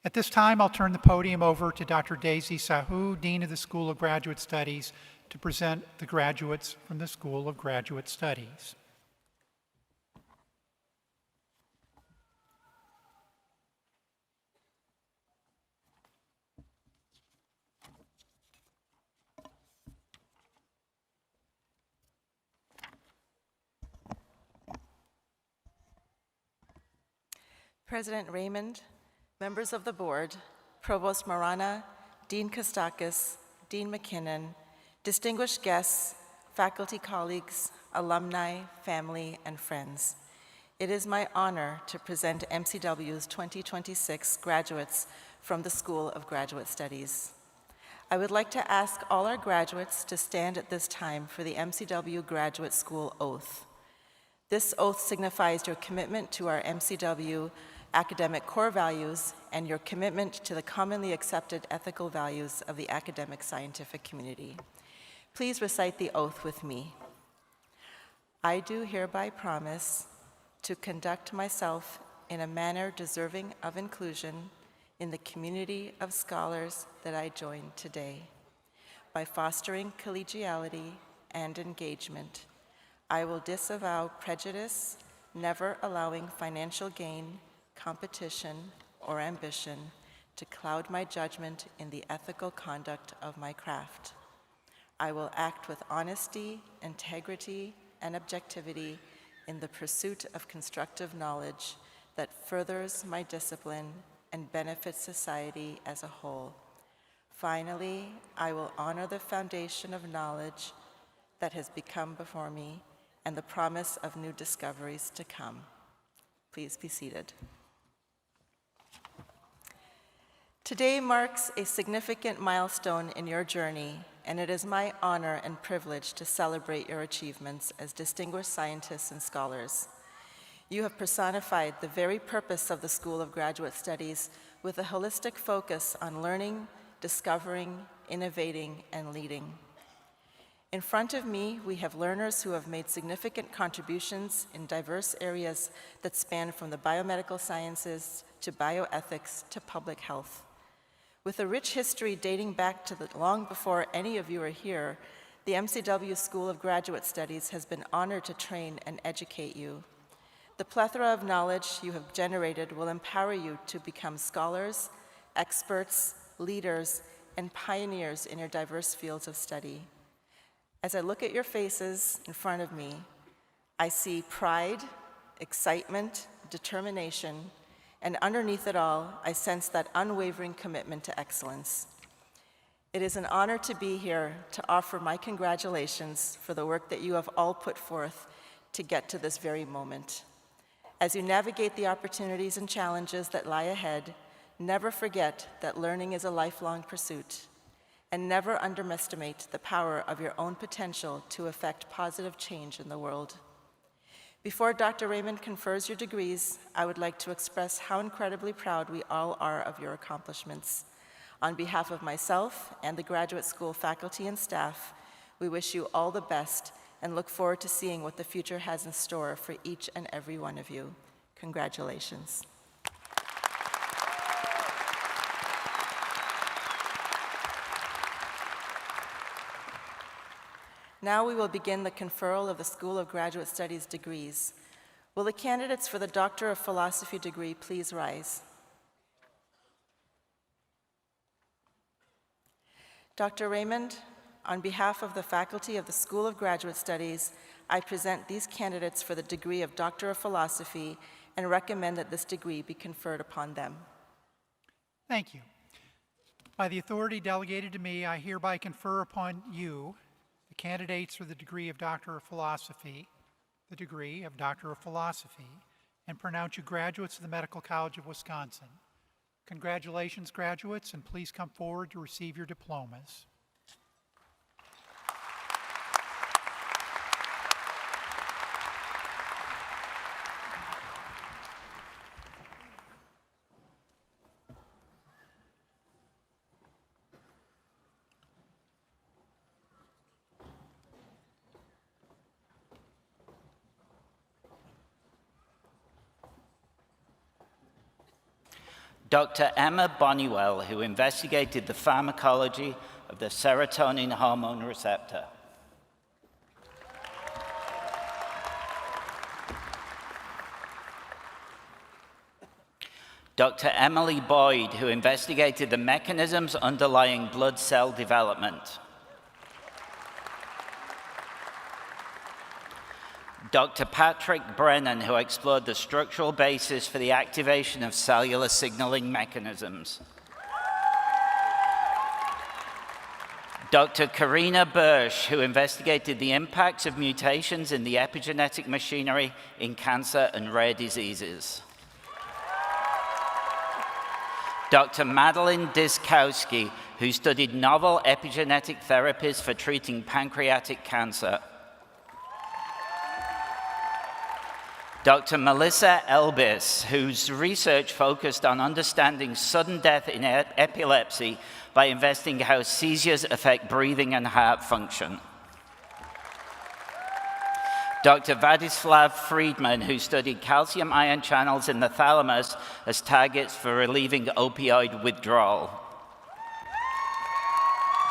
At this time, I'll turn the podium over to Dr. Daisy Sahu, Dean of the School of Graduate Studies, to present the graduates from the School of Graduate Studies. President Raymond, members of the board, Provost Marana, Dean Kostakis, Dean McKinnon, distinguished guests, faculty colleagues, alumni, family, and friends. It is my honor to present MCW's 2026 graduates from the School of Graduate Studies. I would like to ask all our graduates to stand at this time for the MCW Graduate School Oath. This oath signifies your commitment to our MCW academic core values and your commitment to the commonly accepted ethical values of the academic scientific community. Please recite the oath with me. I do hereby promise to conduct myself in a manner deserving of inclusion in the community of scholars that I join today. By fostering collegiality and engagement, I will disavow prejudice, never allowing financial gain, competition, or ambition to cloud my judgment in the ethical conduct of my craft. I will act with honesty, integrity, and objectivity in the pursuit of constructive knowledge that furthers my discipline and benefits society as a whole. Finally, I will honor the foundation of knowledge that has become before me and the promise of new discoveries to come. Please be seated. Today marks a significant milestone in your journey, and it is my honor and privilege to celebrate your achievements as distinguished scientists and scholars. You have personified the very purpose of the School of Graduate Studies with a holistic focus on learning, discovering, innovating, and leading. In front of me, we have learners who have made significant contributions in diverse areas that span from the biomedical sciences to bioethics to public health. With a rich history dating back to long before any of you are here, the MCW School of Graduate Studies has been honored to train and educate you. The plethora of knowledge you have generated will empower you to become scholars, experts, leaders, and pioneers in your diverse fields of study. As I look at your faces in front of me, I see pride, excitement, determination, and underneath it all, I sense that unwavering commitment to excellence. It is an honor to be here to offer my congratulations for the work that you have all put forth to get to this very moment. As you navigate the opportunities and challenges that lie ahead, never forget that learning is a lifelong pursuit, and never underestimate the power of your own potential to effect positive change in the world. Before Dr. Raymond confers your degrees, I would like to express how incredibly proud we all are of your accomplishments. On behalf of myself and the graduate school faculty and staff, we wish you all the best and look forward to seeing what the future has in store for each and every one of you. Congratulations. Now we will begin the conferral of the School of Graduate Studies degrees. Will the candidates for the Doctor of Philosophy degree please rise? Dr. Raymond, on behalf of the faculty of the School of Graduate Studies, I present these candidates for the degree of Doctor of Philosophy and recommend that this degree be conferred upon them. Thank you. By the authority delegated to me, I hereby confer upon you, the candidates for the degree of Doctor of Philosophy, and pronounce you graduates of the Medical College of Wisconsin. Congratulations, graduates, and please come forward to receive your diplomas. Dr. Emma Bonniwell, who investigated the pharmacology of the serotonin hormone receptor. Dr. Emily Boyd, who investigated the mechanisms underlying blood cell development. Dr. Patrick Brennan, who explored the structural basis for the activation of cellular signaling mechanisms. Dr. Karina Bursch, who investigated the impacts of mutations in the epigenetic machinery in cancer and rare diseases. Dr. Madeline Diskowski, who studied novel epigenetic therapies for treating pancreatic cancer. Dr. Melissa Elbis, whose research focused on understanding sudden death in epilepsy by investigating how seizures affect breathing and heart function. Dr. Vladislav Friedman, who studied calcium ion channels in the thalamus as targets for relieving opioid withdrawal.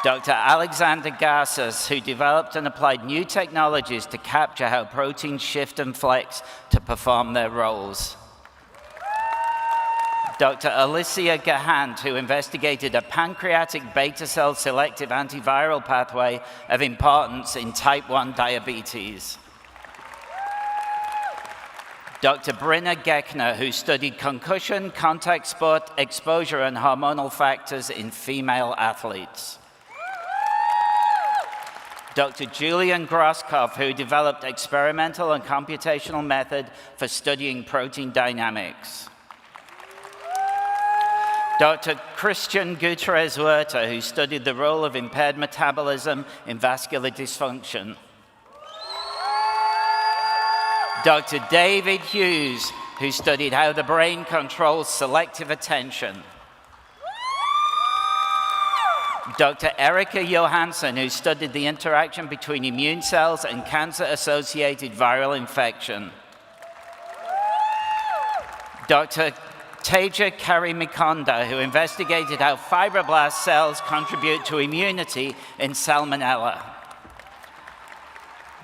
Dr. Alexander Garces, who developed and applied new technologies to capture how proteins shift and flex to perform their roles. Dr. Alicia Gahant, who investigated a pancreatic beta cell selective antiviral pathway of importance in type 1 diabetes. Dr. Brinna Geckner, who studied concussion, contact sport exposure, and hormonal factors in female athletes. Dr. Julian Groskopf, who developed experimental and computational method for studying protein dynamics. Dr. Christian Gutierrez-Huerta, who studied the role of impaired metabolism in vascular dysfunction. Dr. David Hughes, who studied how the brain controls selective attention. Dr. Erika Johansson, who studied the interaction between immune cells and cancer-associated viral infection. Dr. Teja Karimikonda, who investigated how fibroblast cells contribute to immunity in Salmonella.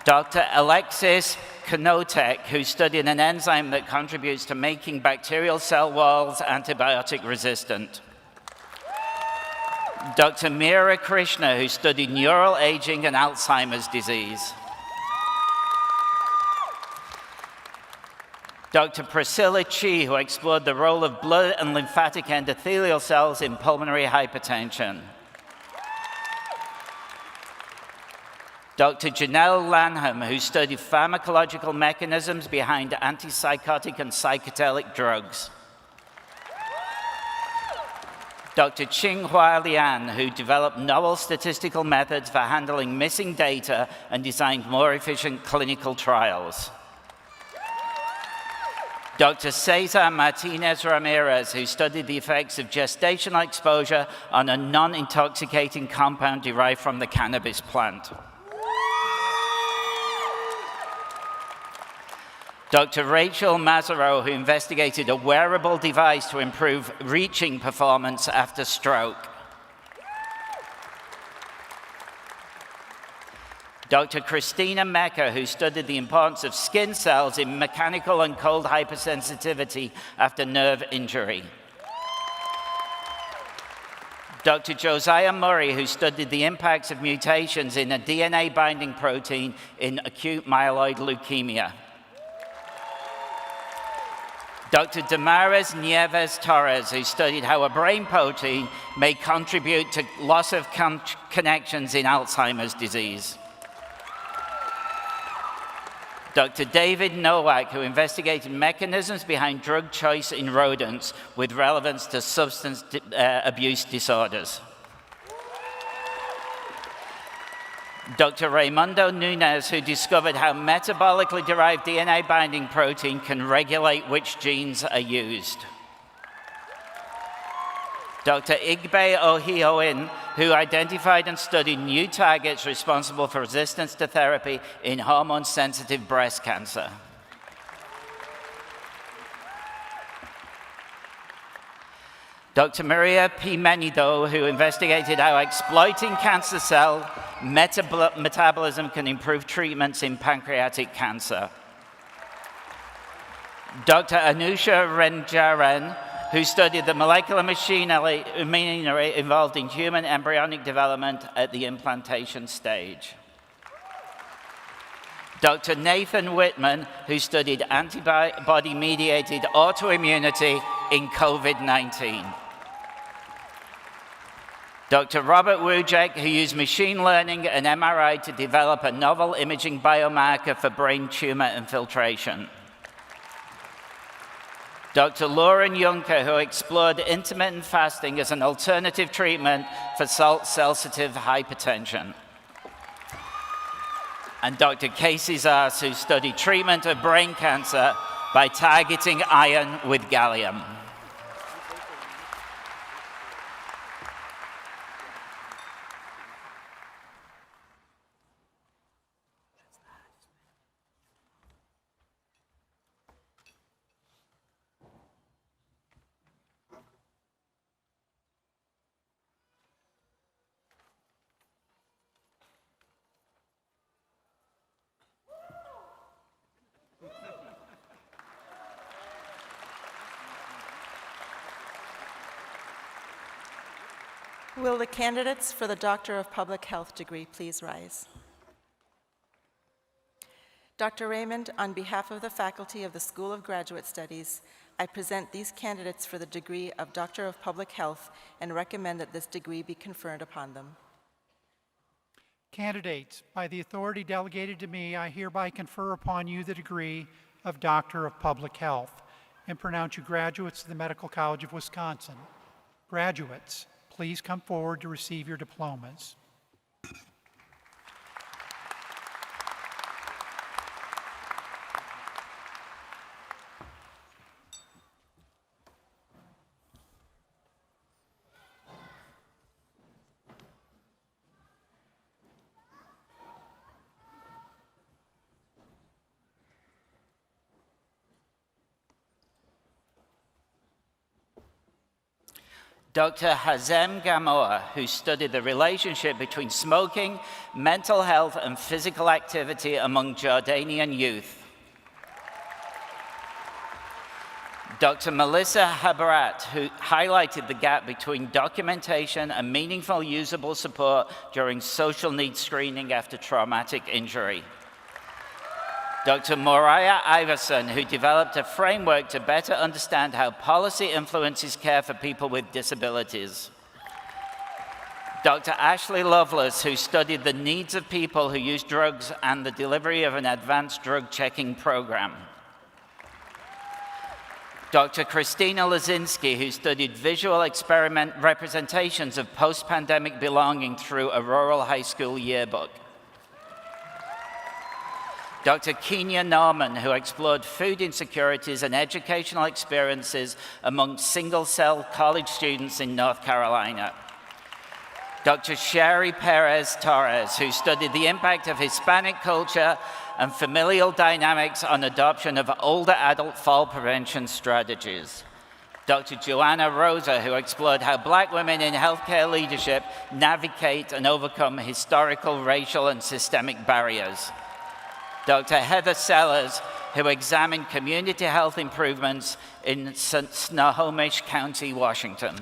Dr. Alexis Kenotek, who studied an enzyme that contributes to making bacterial cell walls antibiotic resistant. Dr. Meera Krishna, who studied neural aging and Alzheimer's disease. Dr. Priscilla Chi, who explored the role of blood and lymphatic endothelial cells in pulmonary hypertension. Dr. Janelle Lanham, who studied pharmacological mechanisms behind antipsychotic and psychedelic drugs. Dr. Qinghua Lian, who developed novel statistical methods for handling missing data and designed more efficient clinical trials. Dr. Cesar Martinez Ramirez, who studied the effects of gestational exposure on a non-intoxicating compound derived from the cannabis plant. Dr. Rachel Mazzaro, who investigated a wearable device to improve reaching performance after stroke. Dr. Christina Mecca, who studied the importance of skin cells in mechanical and cold hypersensitivity after nerve injury. Dr. Josiah Murray, who studied the impacts of mutations in a DNA-binding protein in acute myeloid leukemia. Dr. Damaris Nieves Torres, who studied how a brain protein may contribute to loss of connections in Alzheimer's disease. Dr. David Nowak, who investigated mechanisms behind drug choice in rodents with relevance to substance abuse disorders. Dr. Raimundo Nunez, who discovered how metabolically derived DNA-binding protein can regulate which genes are used. Dr. Igbe Ohioin, who identified and studied new targets responsible for resistance to therapy in hormone-sensitive breast cancer. Dr. Maria P. Menido, who investigated how exploiting cancer cell metabolism can improve treatments in pancreatic cancer. Dr. Anusha Renjaran, who studied the molecular machinery involved in human embryonic development at the implantation stage. Dr. Nathan Whitman, who studied antibody-mediated autoimmunity in COVID-19. Dr. Robert Wujek, who used machine learning and MRI to develop a novel imaging biomarker for brain tumor infiltration. Dr. Lauren Juncker, who explored intermittent fasting as an alternative treatment for salt-sensitive hypertension. And Dr. Casey Zars, who studied treatment of brain cancer by targeting iron with gallium. Will the candidates for the Doctor of Public Health degree please rise? Dr. Raymond, on behalf of the faculty of the School of Graduate Studies, I present these candidates for the degree of Doctor of Public Health and recommend that this degree be conferred upon them. Candidates, by the authority delegated to me, I hereby confer upon you the degree of Doctor of Public Health and pronounce you graduates of the Medical College of Wisconsin. Graduates, please come forward to receive your diplomas. Dr. Hazem Gamoa, who studied the relationship between smoking, mental health, and physical activity among Jordanian youth. Dr. Melissa Habarat, who highlighted the gap between documentation and meaningful usable support during social needs screening after traumatic injury. Dr. Moriah Iverson, who developed a framework to better understand how policy influences care for people with disabilities. Dr. Ashley Lovelace, who studied the needs of people who use drugs and the delivery of an advanced drug checking program. Dr. Christina Lazinski, who studied visual experiment representations of post-pandemic belonging through a rural high school yearbook. Dr. Kenya Norman, who explored food insecurities and educational experiences among single-cell college students in North Carolina. Dr. Sherry Perez Torres, who studied the impact of Hispanic culture and familial dynamics on adoption of older adult fall prevention strategies. Dr. Joanna Rosa, who explored how Black women in healthcare leadership navigate and overcome historical, racial, and systemic barriers. Dr. Heather Sellers, who examined community health improvements in Snohomish County, Washington.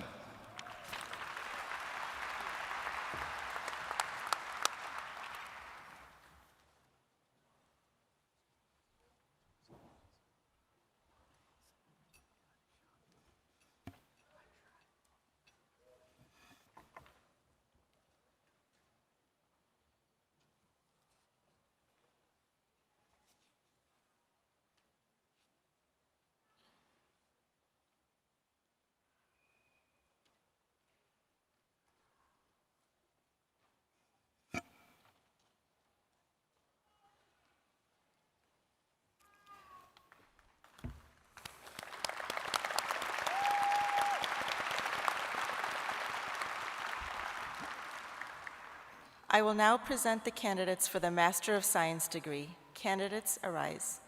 I will now present the candidates for the Master of Science degree. Candidates, arise.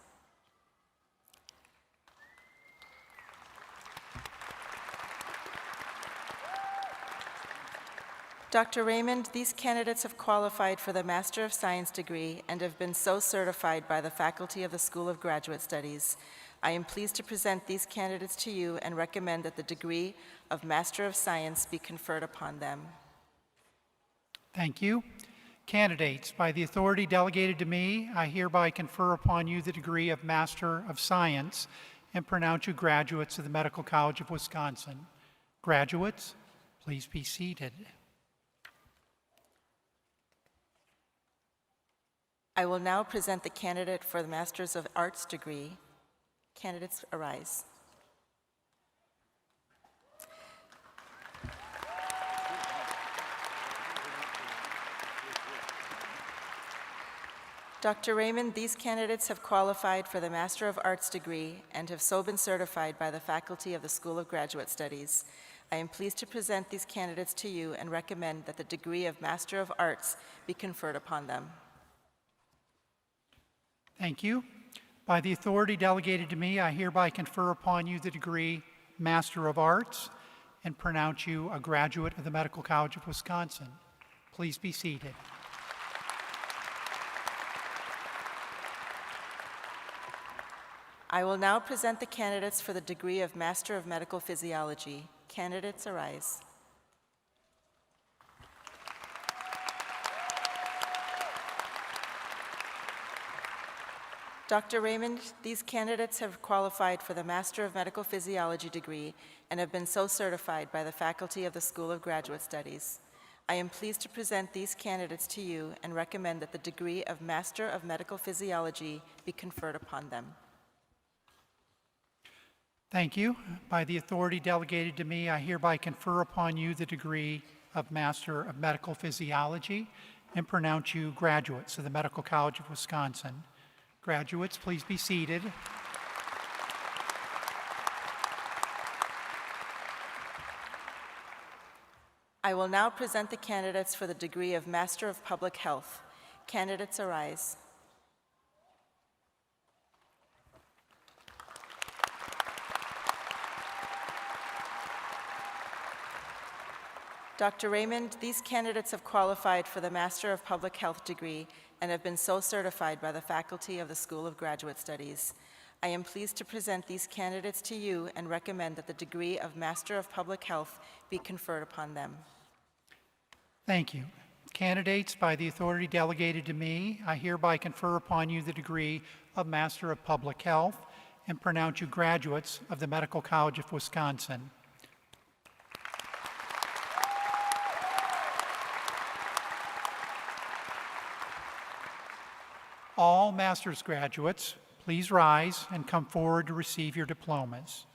Dr. Raymond, these candidates have qualified for the Master of Science degree and have been so certified by the faculty of the School of Graduate Studies. I am pleased to present these candidates to you and recommend that the degree of Master of Science be conferred upon them. Thank you. Candidates, by the authority delegated to me, I hereby confer upon you the degree of Master of Science and pronounce you graduates of the Medical College of Wisconsin. Graduates, please be seated. I will now present the candidate for the Masters of Arts degree. Candidates, arise. Dr. Raymond, these candidates have qualified for the Master of Arts degree and have so been certified by the faculty of the School of Graduate Studies. I am pleased to present these candidates to you and recommend that the degree of Master of Arts be conferred upon them. Thank you. By the authority delegated to me, I hereby confer upon you the degree Master of Arts and pronounce you a graduate of the Medical College of Wisconsin. Please be seated. I will now present the candidates for the degree of Master of Medical Physiology. Candidates, arise. Dr. Raymond, these candidates have qualified for the Master of Medical Physiology degree and have been so certified by the faculty of the School of Graduate Studies. I am pleased to present these candidates to you and recommend that the degree of Master of Medical Physiology be conferred upon them. Thank you. By the authority delegated to me, I hereby confer upon you the degree of Master of Medical Physiology and pronounce you graduates of the Medical College of Wisconsin. Graduates, please be seated. I will now present the candidates for the degree of Master of Public Health. Candidates, arise. Dr. Raymond, these candidates have qualified for the Master of Public Health degree and have been so certified by the faculty of the School of Graduate Studies. I am pleased to present these candidates to you and recommend that the degree of Master of Public Health be conferred upon them. Thank you. Candidates, by the authority delegated to me, I hereby confer upon you the degree of Master of Public Health and pronounce you graduates of the Medical College of Wisconsin. All master's graduates, please rise and come forward to receive your diplomas.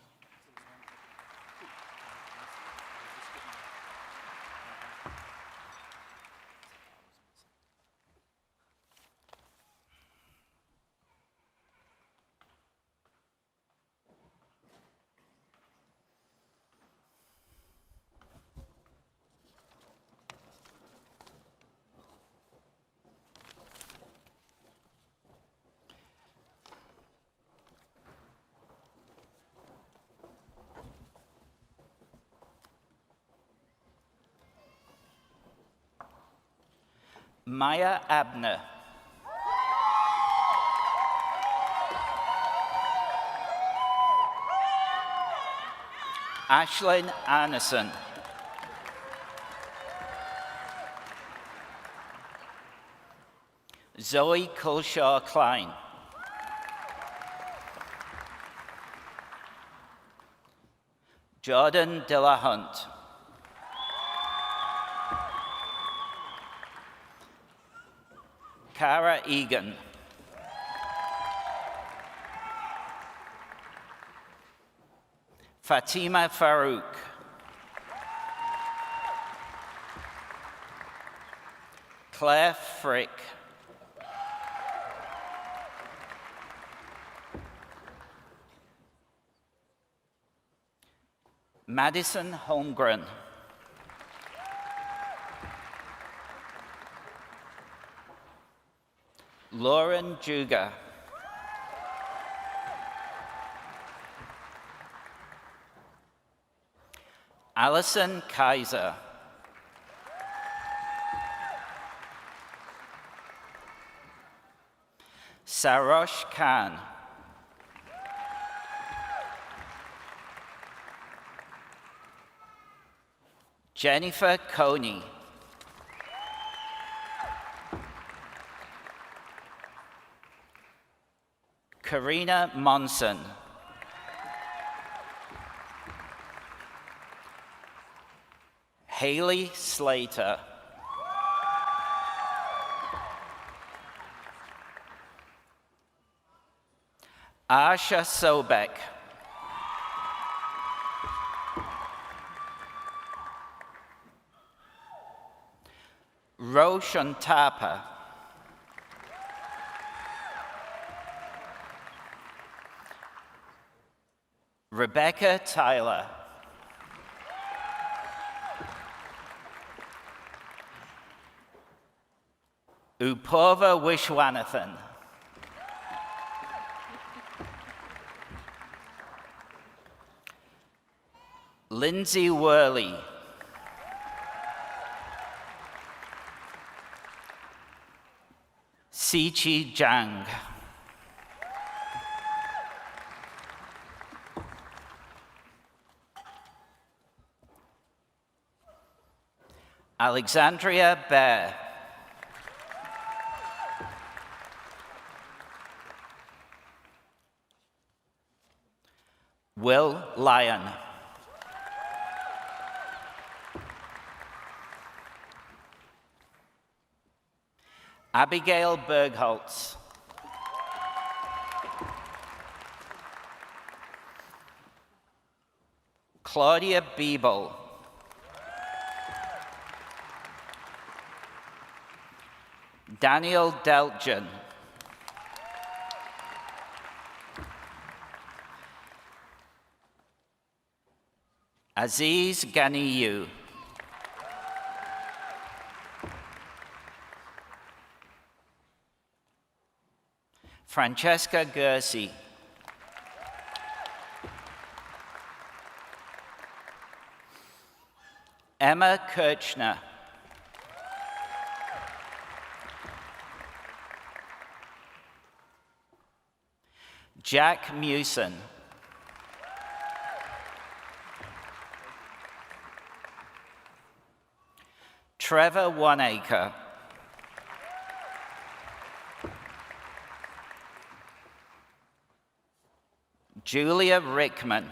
Maya Abner. Ashlyn Anderson. Zoe Colshaw Klein. Jordan Dillahunt. Cara Egan. Fatima Farouk. Claire Frick. Madison Holmgren. Lauren Juga. Alison Kaiser. Sarosh Khan. Jennifer Coney. Karina Monson. Haley Slater. Asha Sobek. Roshan Thapa. Rebecca Tyler. Upova Wishwanathan. Lindsay Worley. Sichi Zhang. Alexandria Bear. Will Lyon. Abigail Bergholtz. Claudia Biebel. Daniel Delgen. Aziz Ganiyu. Francesca Gersi. Emma Kirchner. Jack Mewson. Trevor Oneacre. Julia Rickman.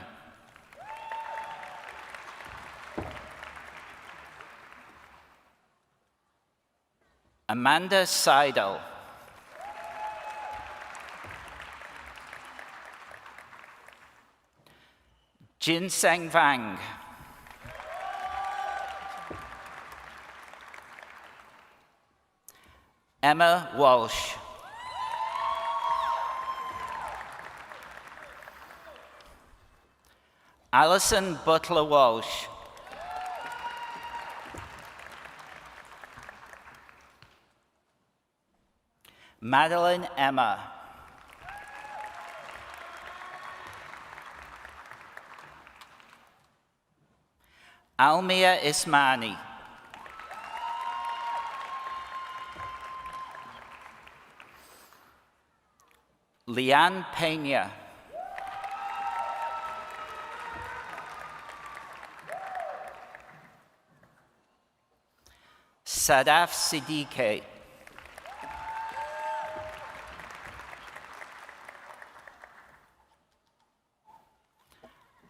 Amanda Seidel. Jinseng Wang. Emma Walsh. Alison Butler Walsh. Madeline Emma. Almia Ismani. Leanne Pena. Sadaf Siddiqui.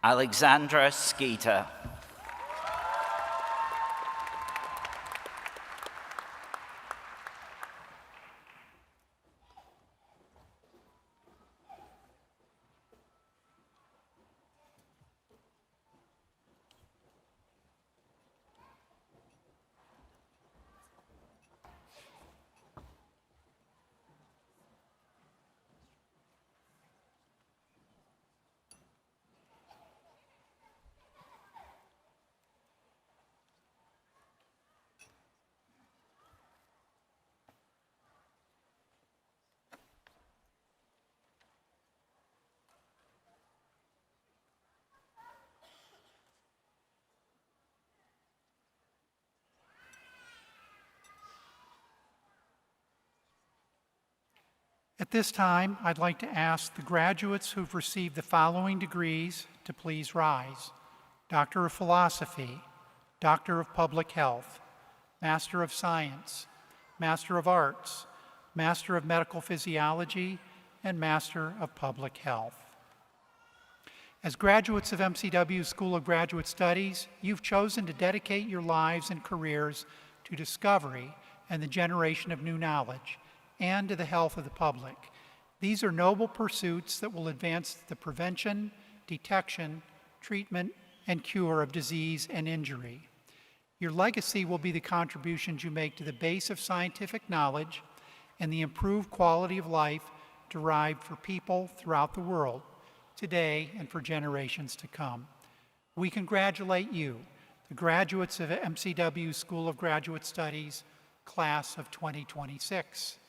Alexandra Skeeter. At this time, I'd like to ask the graduates who've received the following degrees to please rise: Doctor of Philosophy, Doctor of Public Health, Master of Science, Master of Arts, Master of Medical Physiology, and Master of Public Health. As graduates of MCW School of Graduate Studies, you've chosen to dedicate your lives and careers to discovery and the generation of new knowledge, and to the health of the public. These are noble pursuits that will advance the prevention, detection, treatment, and cure of disease and injury. Your legacy will be the contributions you make to the base of scientific knowledge and the improved quality of life derived for people throughout the world, today and for generations to come. We congratulate you, the graduates of MCW School of Graduate Studies, Class of 2026.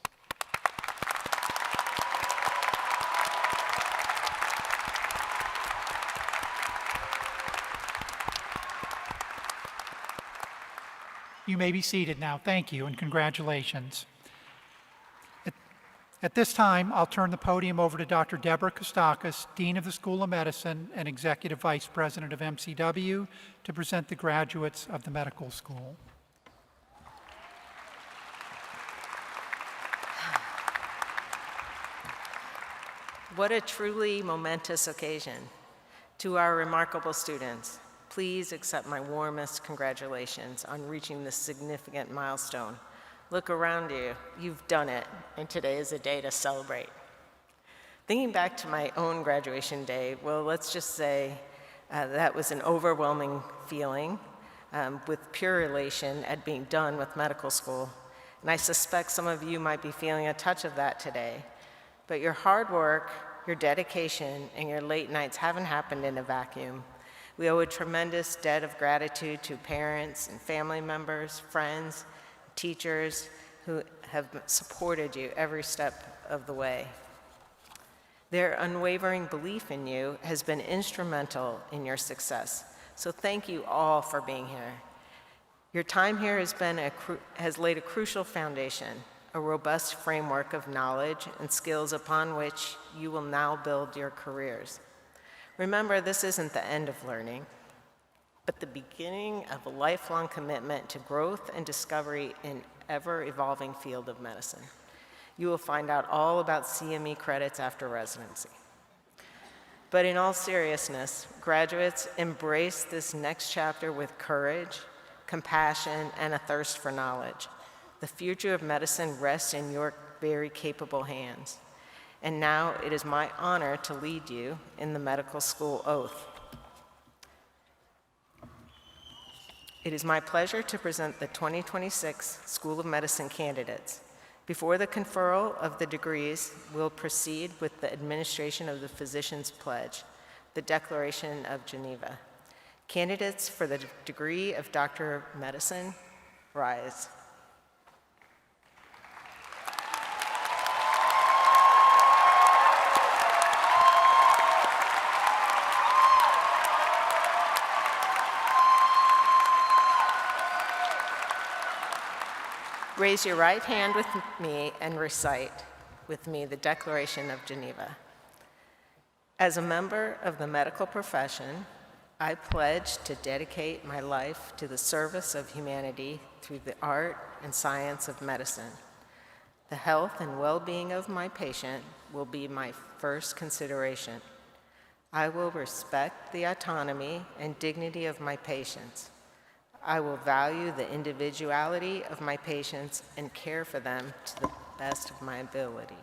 You may be seated now. Thank you and congratulations. At this time, I'll turn the podium over to Dr. Deborah Kostakis, Dean of the School of Medicine and Executive Vice President of MCW, to present the graduates of the medical school. What a truly momentous occasion. To our remarkable students, please accept my warmest congratulations on reaching this significant milestone. Look around you, you've done it, and today is a day to celebrate. Thinking back to my own graduation day, well, let's just say that was an overwhelming feeling with pure elation at being done with medical school. And I suspect some of you might be feeling a touch of that today. But your hard work, your dedication, and your late nights haven't happened in a vacuum. We owe a tremendous debt of gratitude to parents and family members, friends, teachers who have supported you every step of the way. Their unwavering belief in you has been instrumental in your success. So thank you all for being here. Your time here has laid a crucial foundation, a robust framework of knowledge and skills upon which you will now build your careers. Remember, this isn't the end of learning, but the beginning of a lifelong commitment to growth and discovery in ever-evolving field of medicine. You will find out all about CME credits after residency. But in all seriousness, graduates, embrace this next chapter with courage, compassion, and a thirst for knowledge. The future of medicine rests in your very capable hands. And now it is my honor to lead you in the medical school oath. It is my pleasure to present the 2026 School of Medicine candidates. Before the conferral of the degrees, we'll proceed with the administration of the Physician's Pledge, the Declaration of Geneva. Candidates for the degree of Doctor of Medicine, rise. Raise your right hand with me and recite with me the Declaration of Geneva. As a member of the medical profession, I pledge to dedicate my life to the service of humanity through the art and science of medicine. The health and well-being of my patient will be my first consideration. I will respect the autonomy and dignity of my patients. I will value the individuality of my patients and care for them to the best of my ability.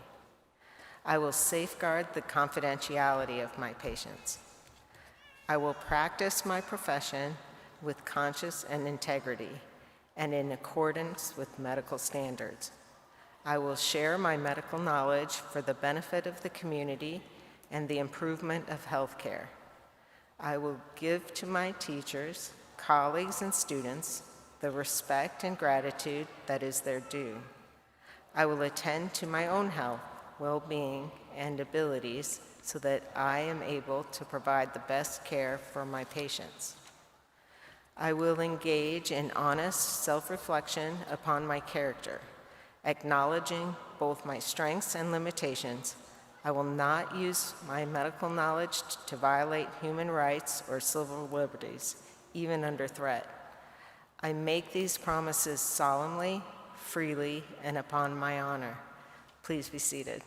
I will safeguard the confidentiality of my patients. I will practice my profession with conscience and integrity and in accordance with medical standards. I will share my medical knowledge for the benefit of the community and the improvement of healthcare. I will give to my teachers, colleagues, and students the respect and gratitude that is their due. I will attend to my own health, well-being, and abilities so that I am able to provide the best care for my patients. I will engage in honest self-reflection upon my character, acknowledging both my strengths and limitations. I will not use my medical knowledge to violate human rights or civil liberties, even under threat. I make these promises solemnly, freely, and upon my honor. Please be seated.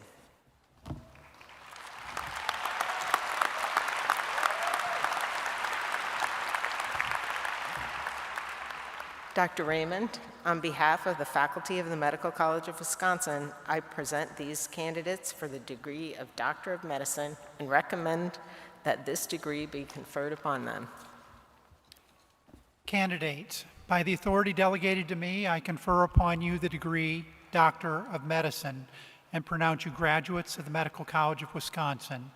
Dr. Raymond, on behalf of the faculty of the Medical College of Wisconsin, I present these candidates for the degree of Doctor of Medicine and recommend that this degree be conferred upon them. Candidates, by the authority delegated to me, I confer upon you the degree Doctor of Medicine and pronounce you graduates of the Medical College of Wisconsin.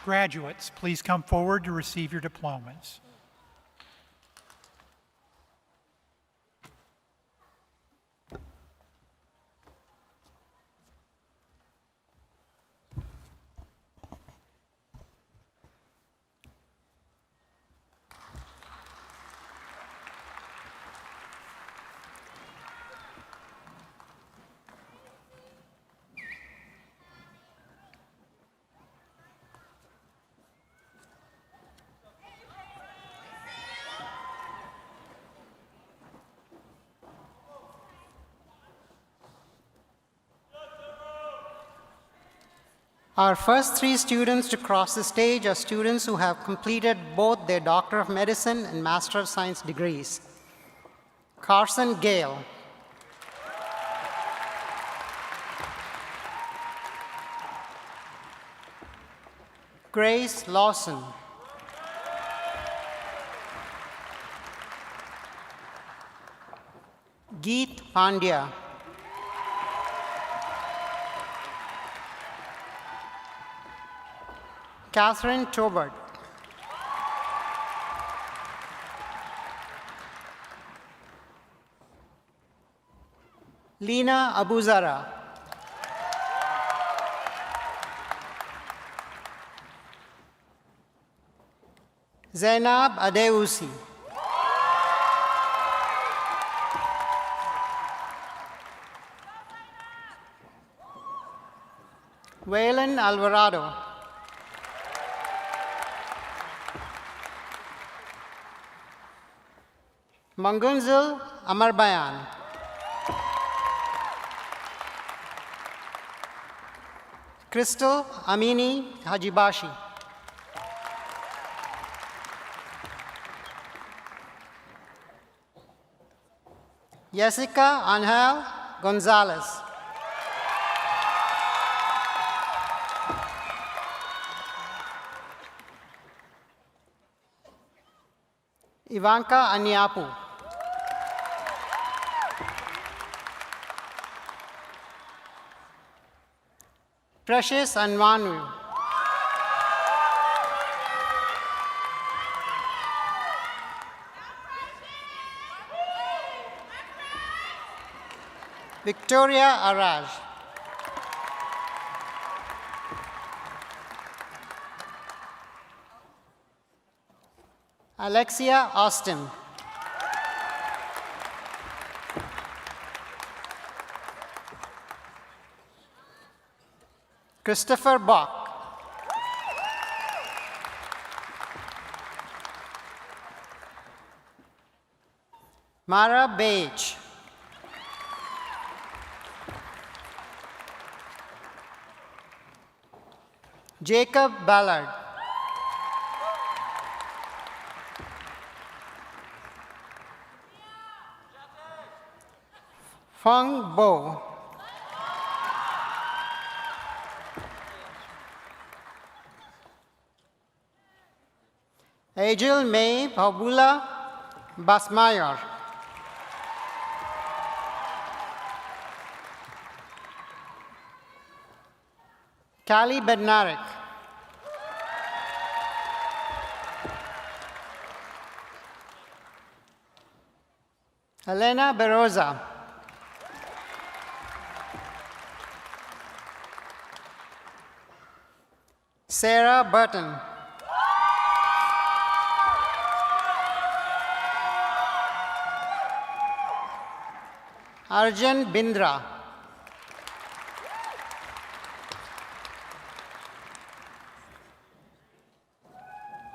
Graduates, please come forward to receive your diplomas. Our first three students to cross the stage are students who have completed both their Doctor of Medicine and Master of Science degrees. Carson Gale. Grace Lawson. Geet Pandya. Catherine Tobert. Lina Abuzara. Zainab Adeusi. Waylon Alvarado. Mangunzil Amarbayan. Crystal Amini Hajibashi. Jessica Angel Gonzalez. Ivanka Anyapu. Precious Anwanu. Victoria Araj. Alexia Austin. Christopher Bach. Mara Beige. Jacob Ballard. Feng Bo. Agil May Pabula Basmayor. Kali Bednarik. Elena Beroza. Sarah Burton. Arjun Bindra.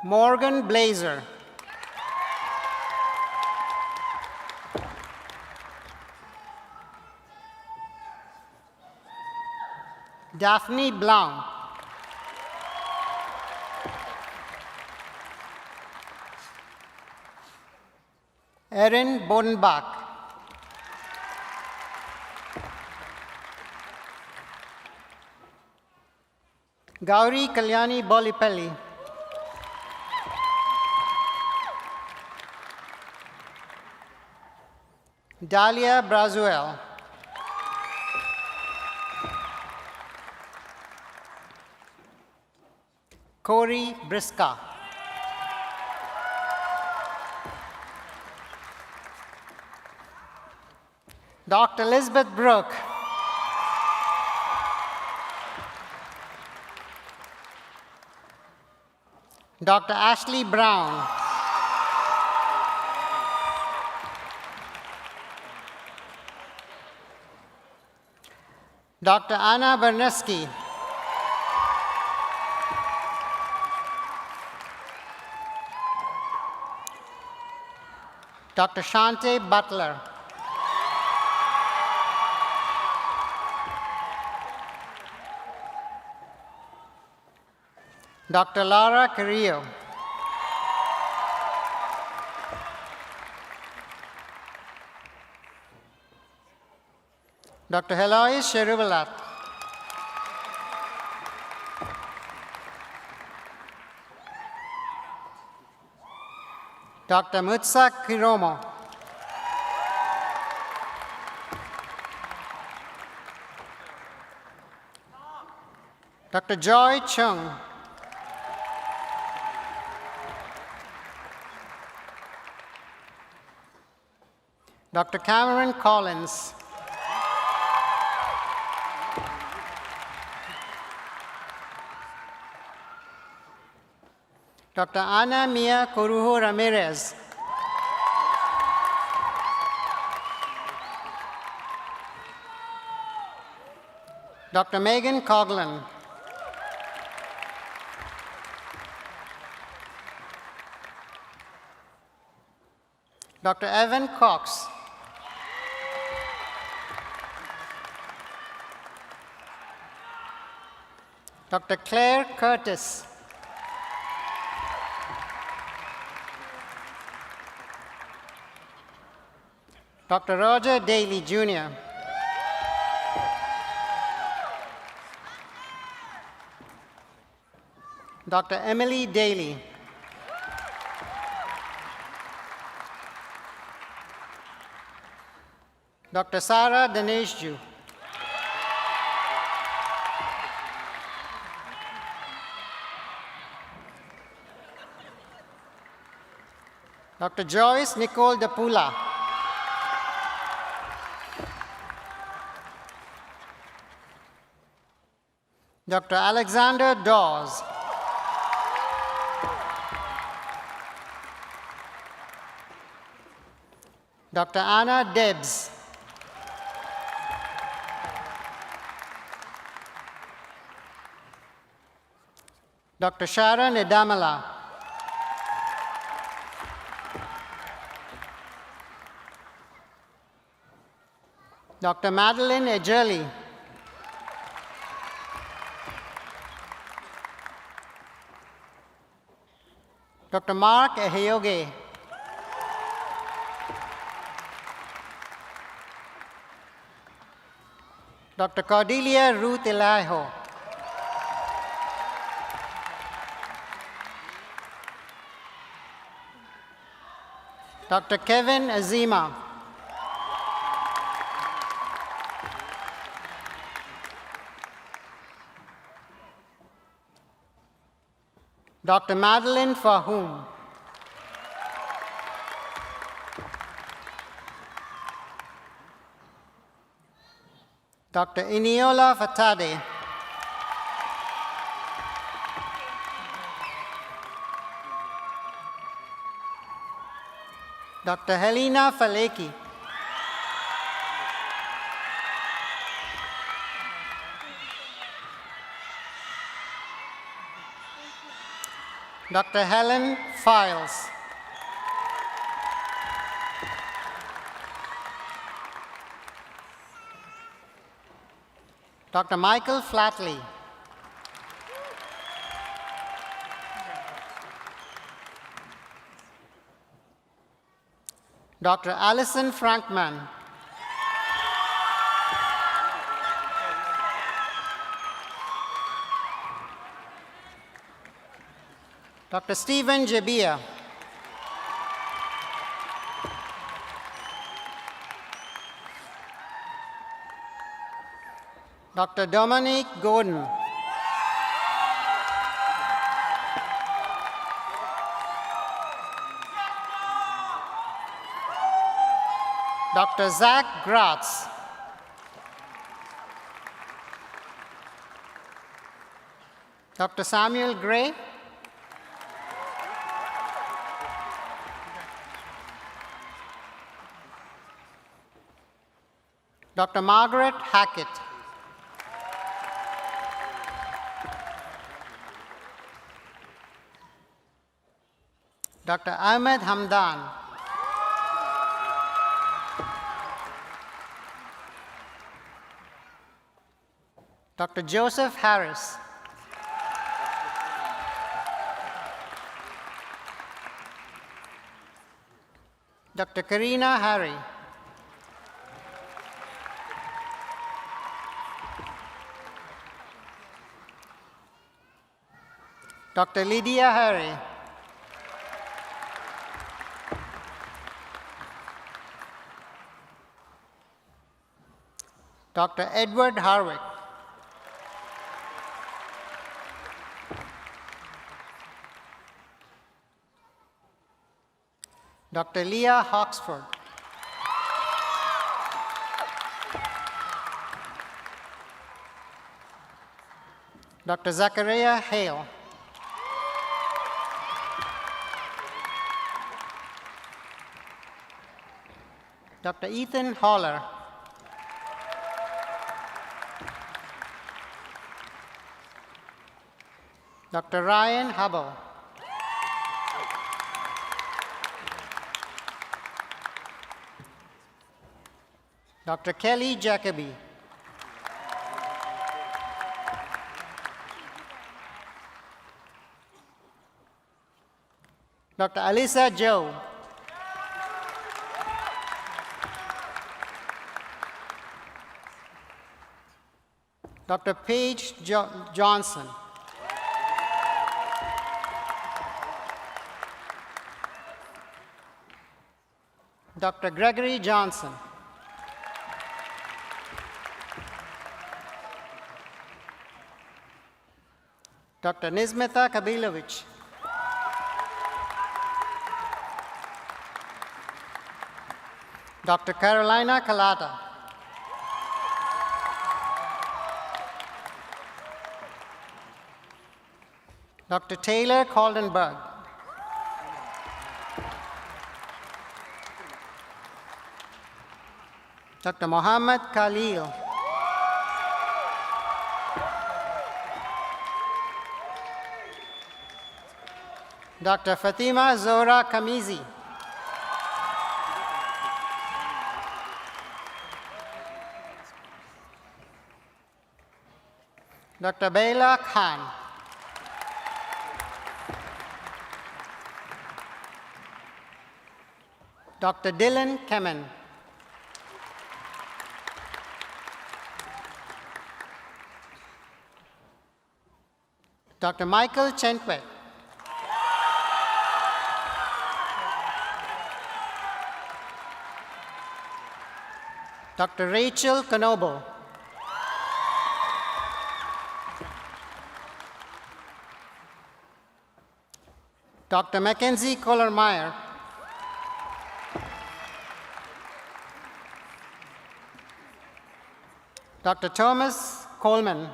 Morgan Blazer. Daphne Blanc. Erin Bodenbach. Gauri Kalyani Bolipelli. Dalia Brazuel. Corey Briska. Dr. Elizabeth Brooke. Dr. Ashley Brown. Dr. Anna Berneski. Dr. Shante Butler. Dr. Laura Carrillo. Dr. Heloise Cherubalat. Dr. Mutsa Kiromo. Dr. Joy Chung. Dr. Cameron Collins. Dr. Ana Mia Corujo Ramirez. Dr. Megan Coughlin. Dr. Evan Cox. Dr. Claire Curtis. Dr. Roger Daly, Jr. Dr. Emily Daly. Dr. Sarah Daneshju. Dr. Joyce Nicole Dapula. Dr. Alexander Dawes. Dr. Anna Debs. Dr. Sharon Edamala. Dr. Madeline Ejeli. Dr. Mark Eheoge. Dr. Cordelia Ruth Eliho. Dr. Kevin Azima. Dr. Madeline Fahum. Dr. Iniola Fatade. Dr. Helena Faleki. Dr. Helen Files. Dr. Michael Flatley. Dr. Alison Frankman. Dr. Stephen Jabia. Dr. Dominique Gordon. Dr. Zach Gratz. Dr. Samuel Gray. Dr. Margaret Hackett. Dr. Ahmed Hamdan. Dr. Joseph Harris. Dr. Karina Harry. Dr. Lydia Harry. Dr. Edward Harwick. Dr. Leah Hawksford. Dr. Zachariah Hale. Dr. Ethan Holler. Dr. Ryan Hubble. Dr. Kelly Jacoby. Dr. Alyssa Joe. Dr. Paige Johnson. Dr. Gregory Johnson. Dr. Nizmeta Kabilovich. Dr. Carolina Kalata. Dr. Taylor Caldenberg. Dr. Mohammed Khalil. Dr. Fatima Zora Kamizi. Dr. Bela Khan. Dr. Dylan Kemen. Dr. Michael Chentwet. Dr. Rachel Kanobo. Dr. Mackenzie Kohler-Meyer. Dr. Thomas Coleman.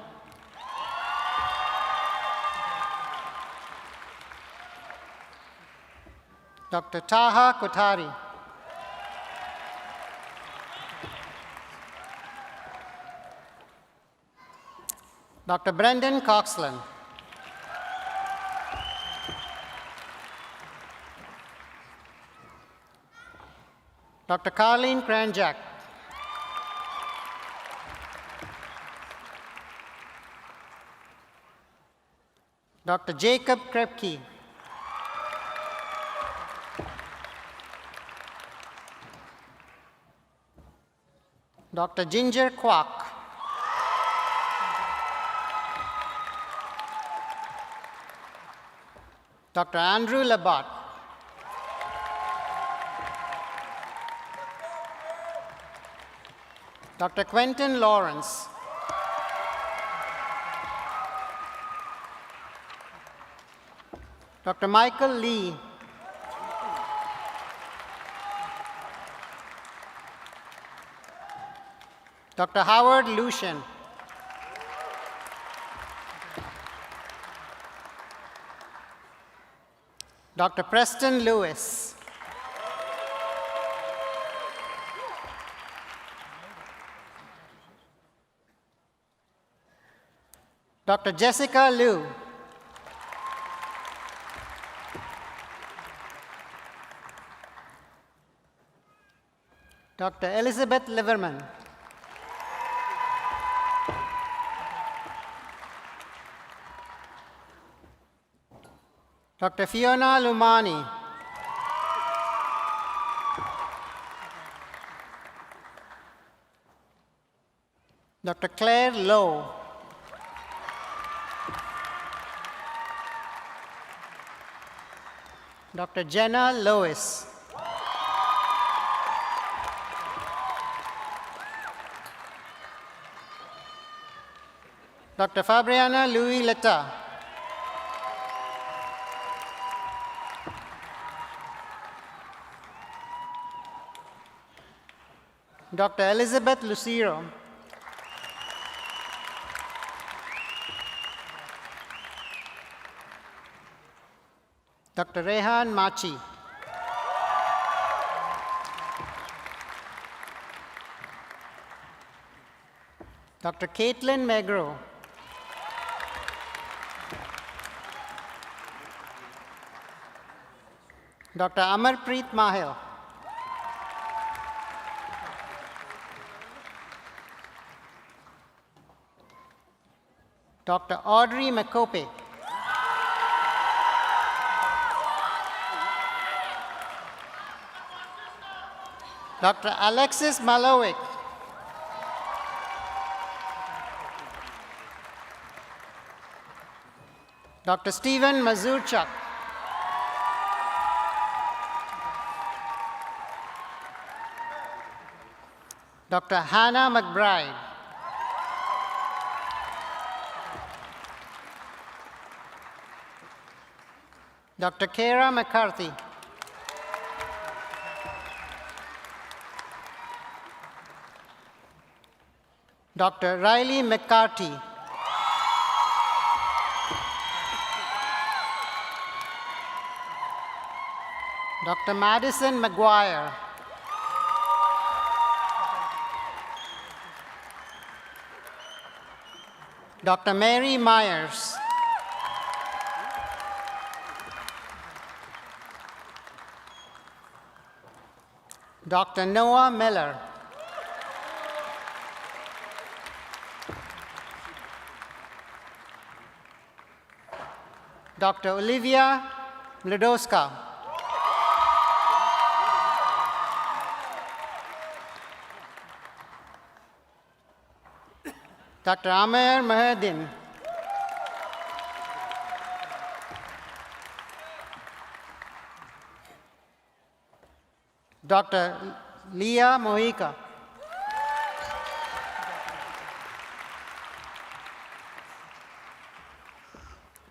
Dr. Taha Kotari. Dr. Brendan Coxland. Dr. Carleen Kranjak. Dr. Jacob Krepke. Dr. Ginger Kwok. Dr. Andrew Labat. Dr. Quentin Lawrence. Dr. Michael Lee. Dr. Howard Lucian. Dr. Preston Lewis. Dr. Jessica Liu. Dr. Elizabeth Liverman. Dr. Fiona Lumani. Dr. Claire Lowe. Dr. Jenna Lois. Dr. Fabriana Louis Letta. Dr. Elizabeth Lucero. Dr. Rehan Machi. Dr. Caitlin Megro. Dr. Amarpreet Mahil. Dr. Audrey McCope. Dr. Alexis Malowick. Dr. Stephen Mazurchuk. Dr. Hannah McBride. Dr. Kara McCarthy. Dr. Riley McCarthy. Dr. Madison McGuire. Dr. Mary Myers. Dr. Noah Miller. Dr. Olivia Mlodowska. Dr. Amer Mahedin. Dr. Leah Mojica.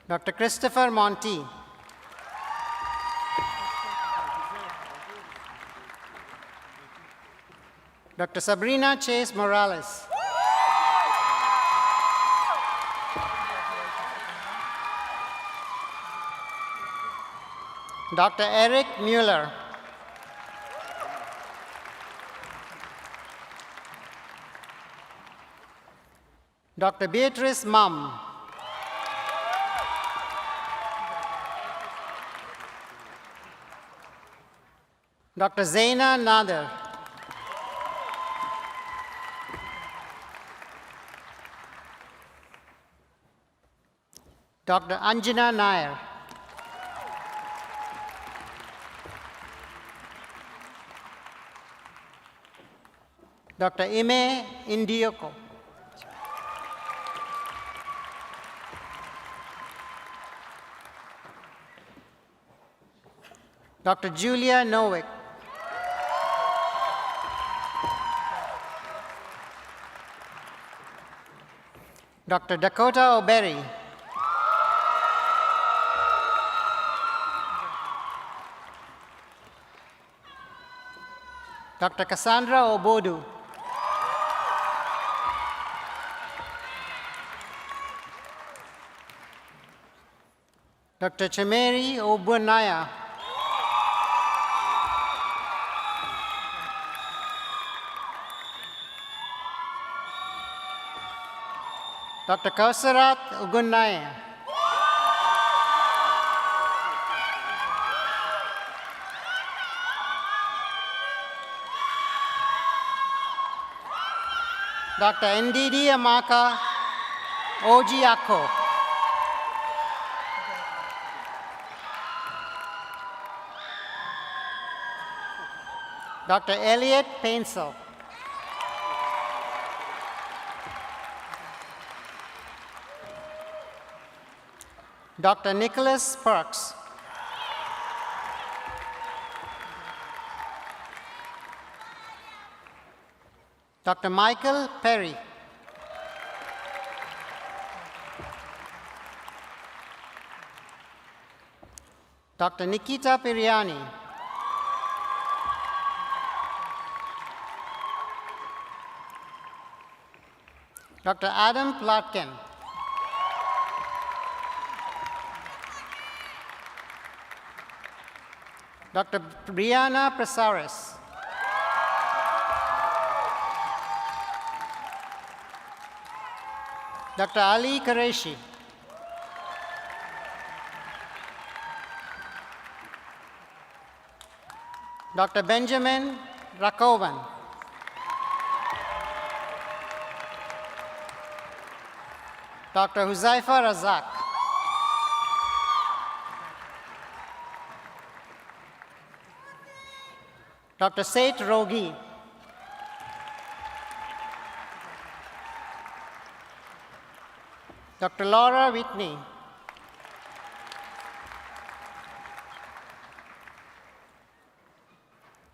Dr. Christopher Monti. Dr. Sabrina Chase Morales. Dr. Eric Mueller. Dr. Beatrice Mum. Dr. Zaina Nader. Dr. Anjana Nair. Dr. Ime Indioko. Dr. Julia Nowick. Dr. Dakota O'Berry. Dr. Cassandra Obodu. Dr. Chameri Obunaya. Dr. Kausarat Ugunaya. Dr. Ndidi Amaka Ojiako. Dr. Elliot Painsel. Dr. Nicholas Parks. Dr. Michael Perry. Dr. Nikita Piriani. Dr. Adam Plotkin. Dr. Brianna Prasaris. Dr. Ali Qureshi. Dr. Benjamin Rakovan. Dr. Huzaifa Razak. Dr. Seth Rogi. Dr. Laura Whitney.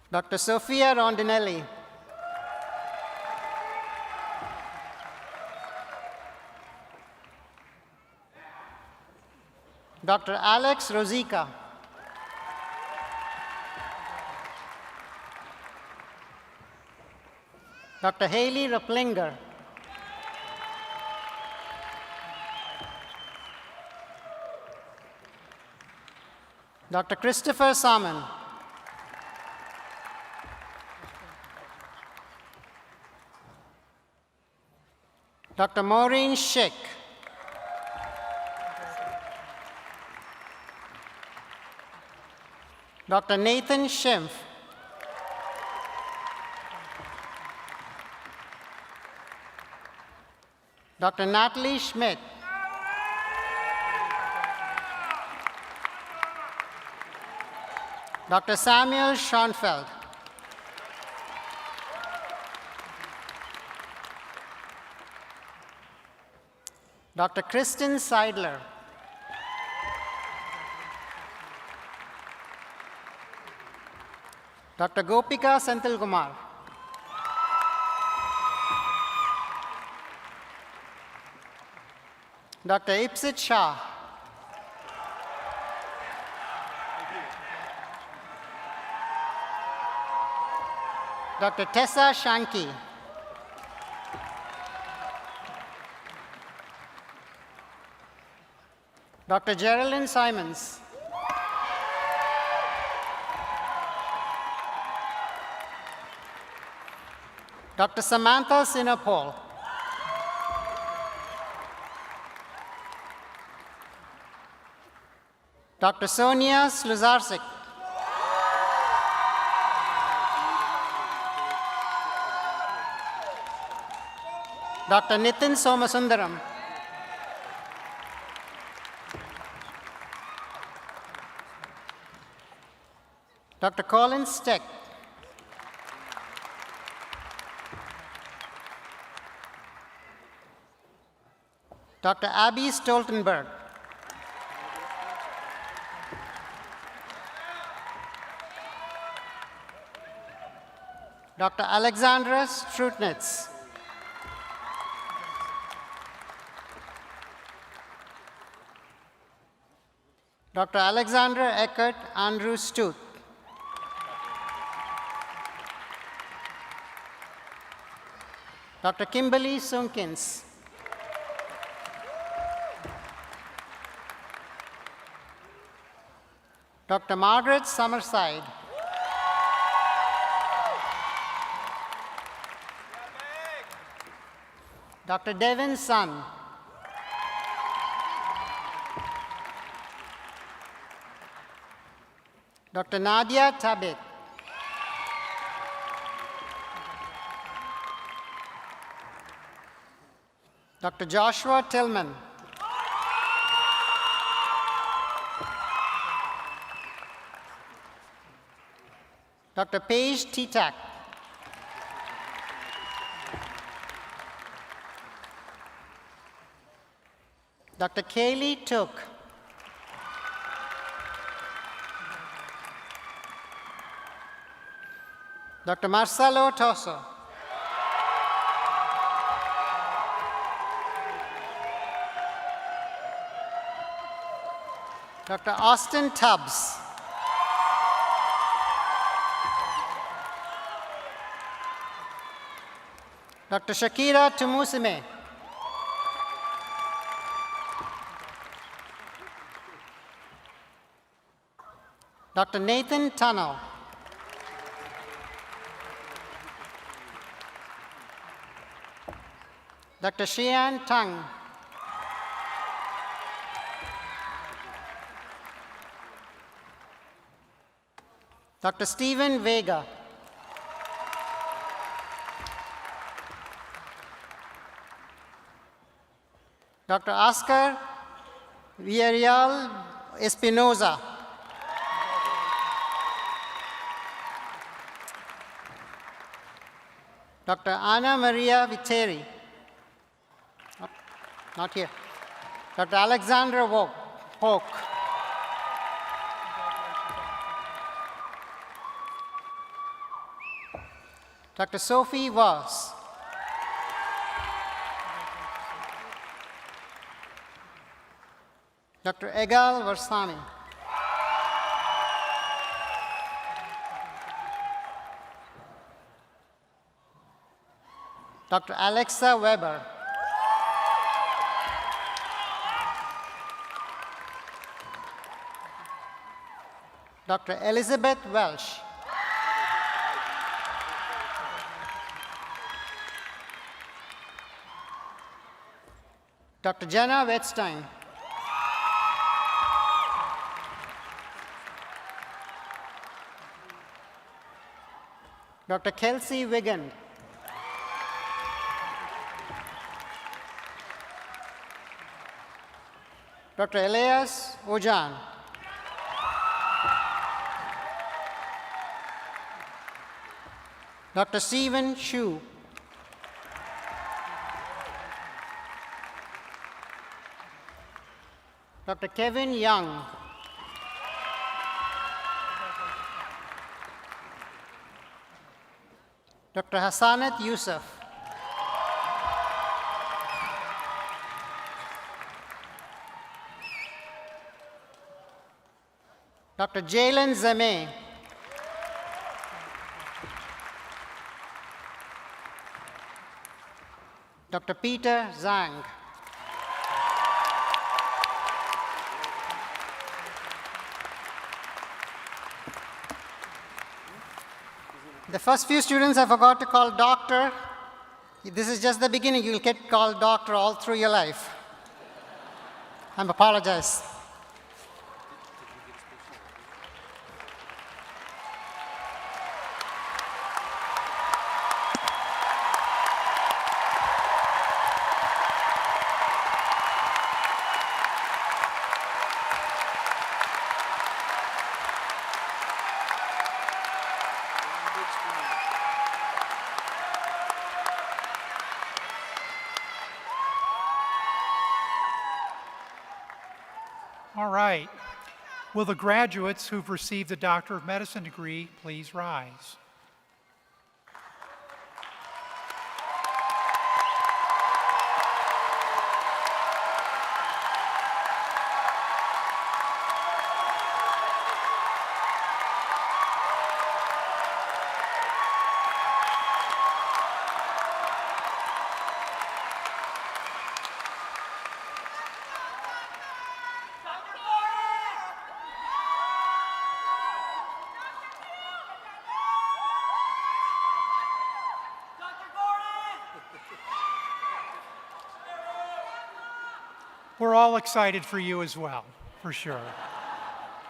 Dr. Sophia Rondinelli. Dr. Alex Rosica. Dr. Haley Raplinger. Dr. Christopher Salmon. Dr. Maureen Schick. Dr. Nathan Schimpf. Dr. Natalie Schmidt. Dr. Samuel Schoenfeld. Dr. Kristen Seidler. Dr. Gopika Senthilkumar. Dr. Ipsit Shah. Dr. Tessa Shanky. Dr. Geraldine Simons. Dr. Samantha Sinapol. Dr. Sonia Sluzarczyk. Dr. Nitin Somasundaram. Dr. Colin Steck. Dr. Abby Stoltenberg. Dr. Alexandra Strutnitz. Dr. Alexander Eckert Andrew Stuth. Dr. Kimberly Sunkins. Dr. Margaret Summerside. Dr. Devin Sun. Dr. Nadia Tabit. Dr. Joshua Tillman. Dr. Paige Titak. Dr. Kaylee Took. Dr. Marcelo Toso. Dr. Austin Tubbs. Dr. Shakira Tumusime. Dr. Nathan Tunnell. Dr. Shian Tang. Dr. Stephen Vega. Dr. Oscar Villarreal Espinoza. Dr. Ana Maria Viteri. Not here. Dr. Alexandra Hoke. Dr. Sophie Voss. Dr. Egal Varsami. Dr. Alexa Weber. Dr. Elizabeth Welsh. Dr. Jenna Wettstein. Dr. Kelsey Wiggin. Dr. Elias Ojan. Dr. Stephen Shu. Dr. Kevin Young. Dr. Hassanat Yusuf. Dr. Jalen Zame. Dr. Peter Zhang. The first few students I forgot to call doctor. This is just the beginning. You'll get called doctor all through your life. I apologize. All right. Will the graduates who've received the Doctor of Medicine degree please rise? We're all excited for you as well, for sure.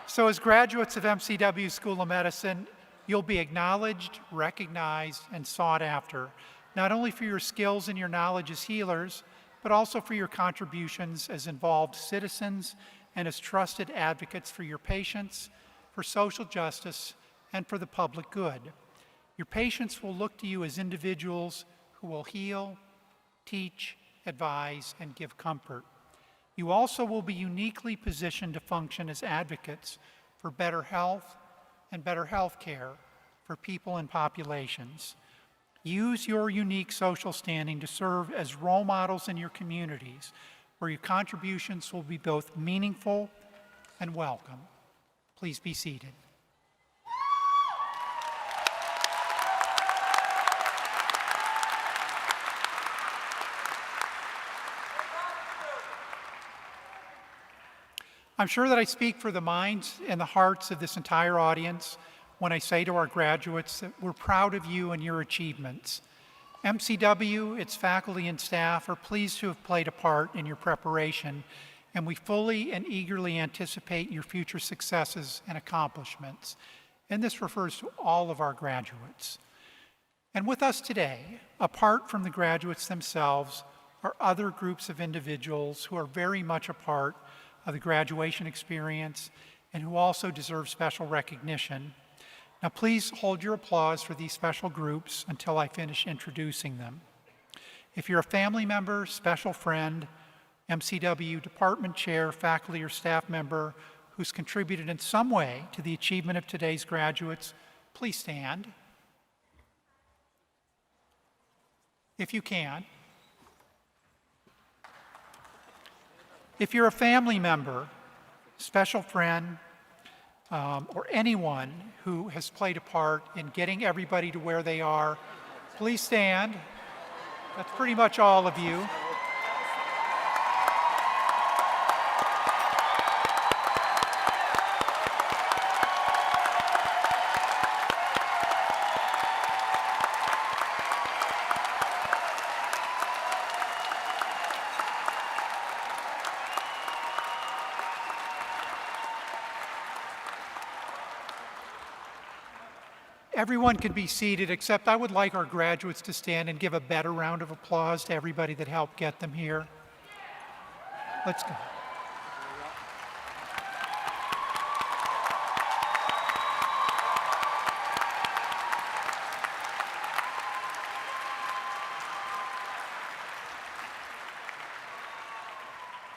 So as graduates of MCW School of Medicine, you'll be acknowledged, recognized, and sought after, not only for your skills and your knowledge as healers, but also for your contributions as involved citizens and as trusted advocates for your patients, for social justice, and for the public good. Your patients will look to you as individuals who will heal, teach, advise, and give comfort. You also will be uniquely positioned to function as advocates for better health and better health care for people and populations. Use your unique social standing to serve as role models in your communities, where your contributions will be both meaningful and welcome. Please be seated. I'm sure that I speak for the minds and the hearts of this entire audience when I say to our graduates that we're proud of you and your achievements. MCW, its faculty and staff are pleased to have played a part in your preparation, and we fully and eagerly anticipate your future successes and accomplishments. And this refers to all of our graduates. And with us today, apart from the graduates themselves, are other groups of individuals who are very much a part of the graduation experience and who also deserve special recognition. Now please hold your applause for these special groups until I finish introducing them. If you're a family member, special friend, MCW department chair, faculty, or staff member who's contributed in some way to the achievement of today's graduates, please stand. If you can. If you're a family member, special friend, or anyone who has played a part in getting everybody to where they are, please stand. That's pretty much all of you. Everyone can be seated, except I would like our graduates to stand and give a better round of applause to everybody that helped get them here. Let's go.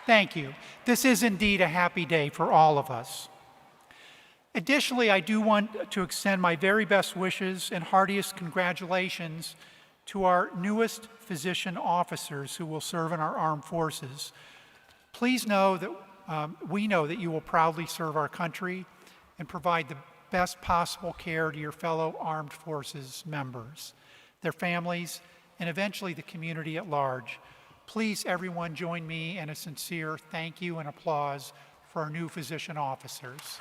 Thank you. This is indeed a happy day for all of us. Additionally, I do want to extend my very best wishes and heartiest congratulations to our newest physician officers who will serve in our armed forces. Please know that we know that you will proudly serve our country and provide the best possible care to your fellow armed forces members, their families, and eventually the community at large. Please, everyone, join me in a sincere thank you and applause for our new physician officers.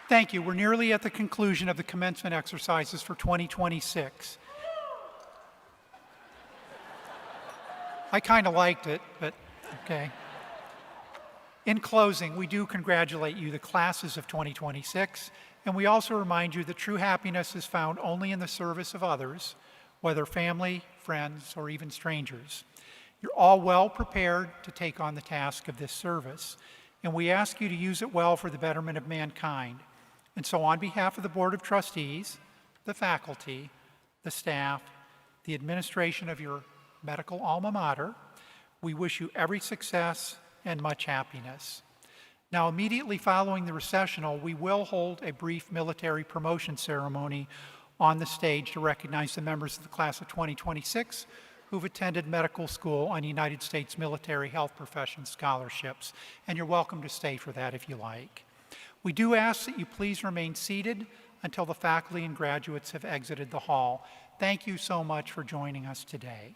Thank you. We're nearly at the conclusion of the commencement exercises for 2026. I kind of liked it, but okay. In closing, we do congratulate you, the classes of 2026, and we also remind you that true happiness is found only in the service of others, whether family, friends, or even strangers. You're all well prepared to take on the task of this service, and we ask you to use it well for the betterment of mankind. And so on behalf of the Board of Trustees, the faculty, the staff, the administration of your medical alma mater, we wish you every success and much happiness. Now, immediately following the recessional, we will hold a brief military promotion ceremony on the stage to recognize the members of the class of 2026 who've attended medical school on United States military health profession scholarships. And you're welcome to stay for that if you like. We do ask that you please remain seated until the faculty and graduates have exited the hall. Thank you so much for joining us today.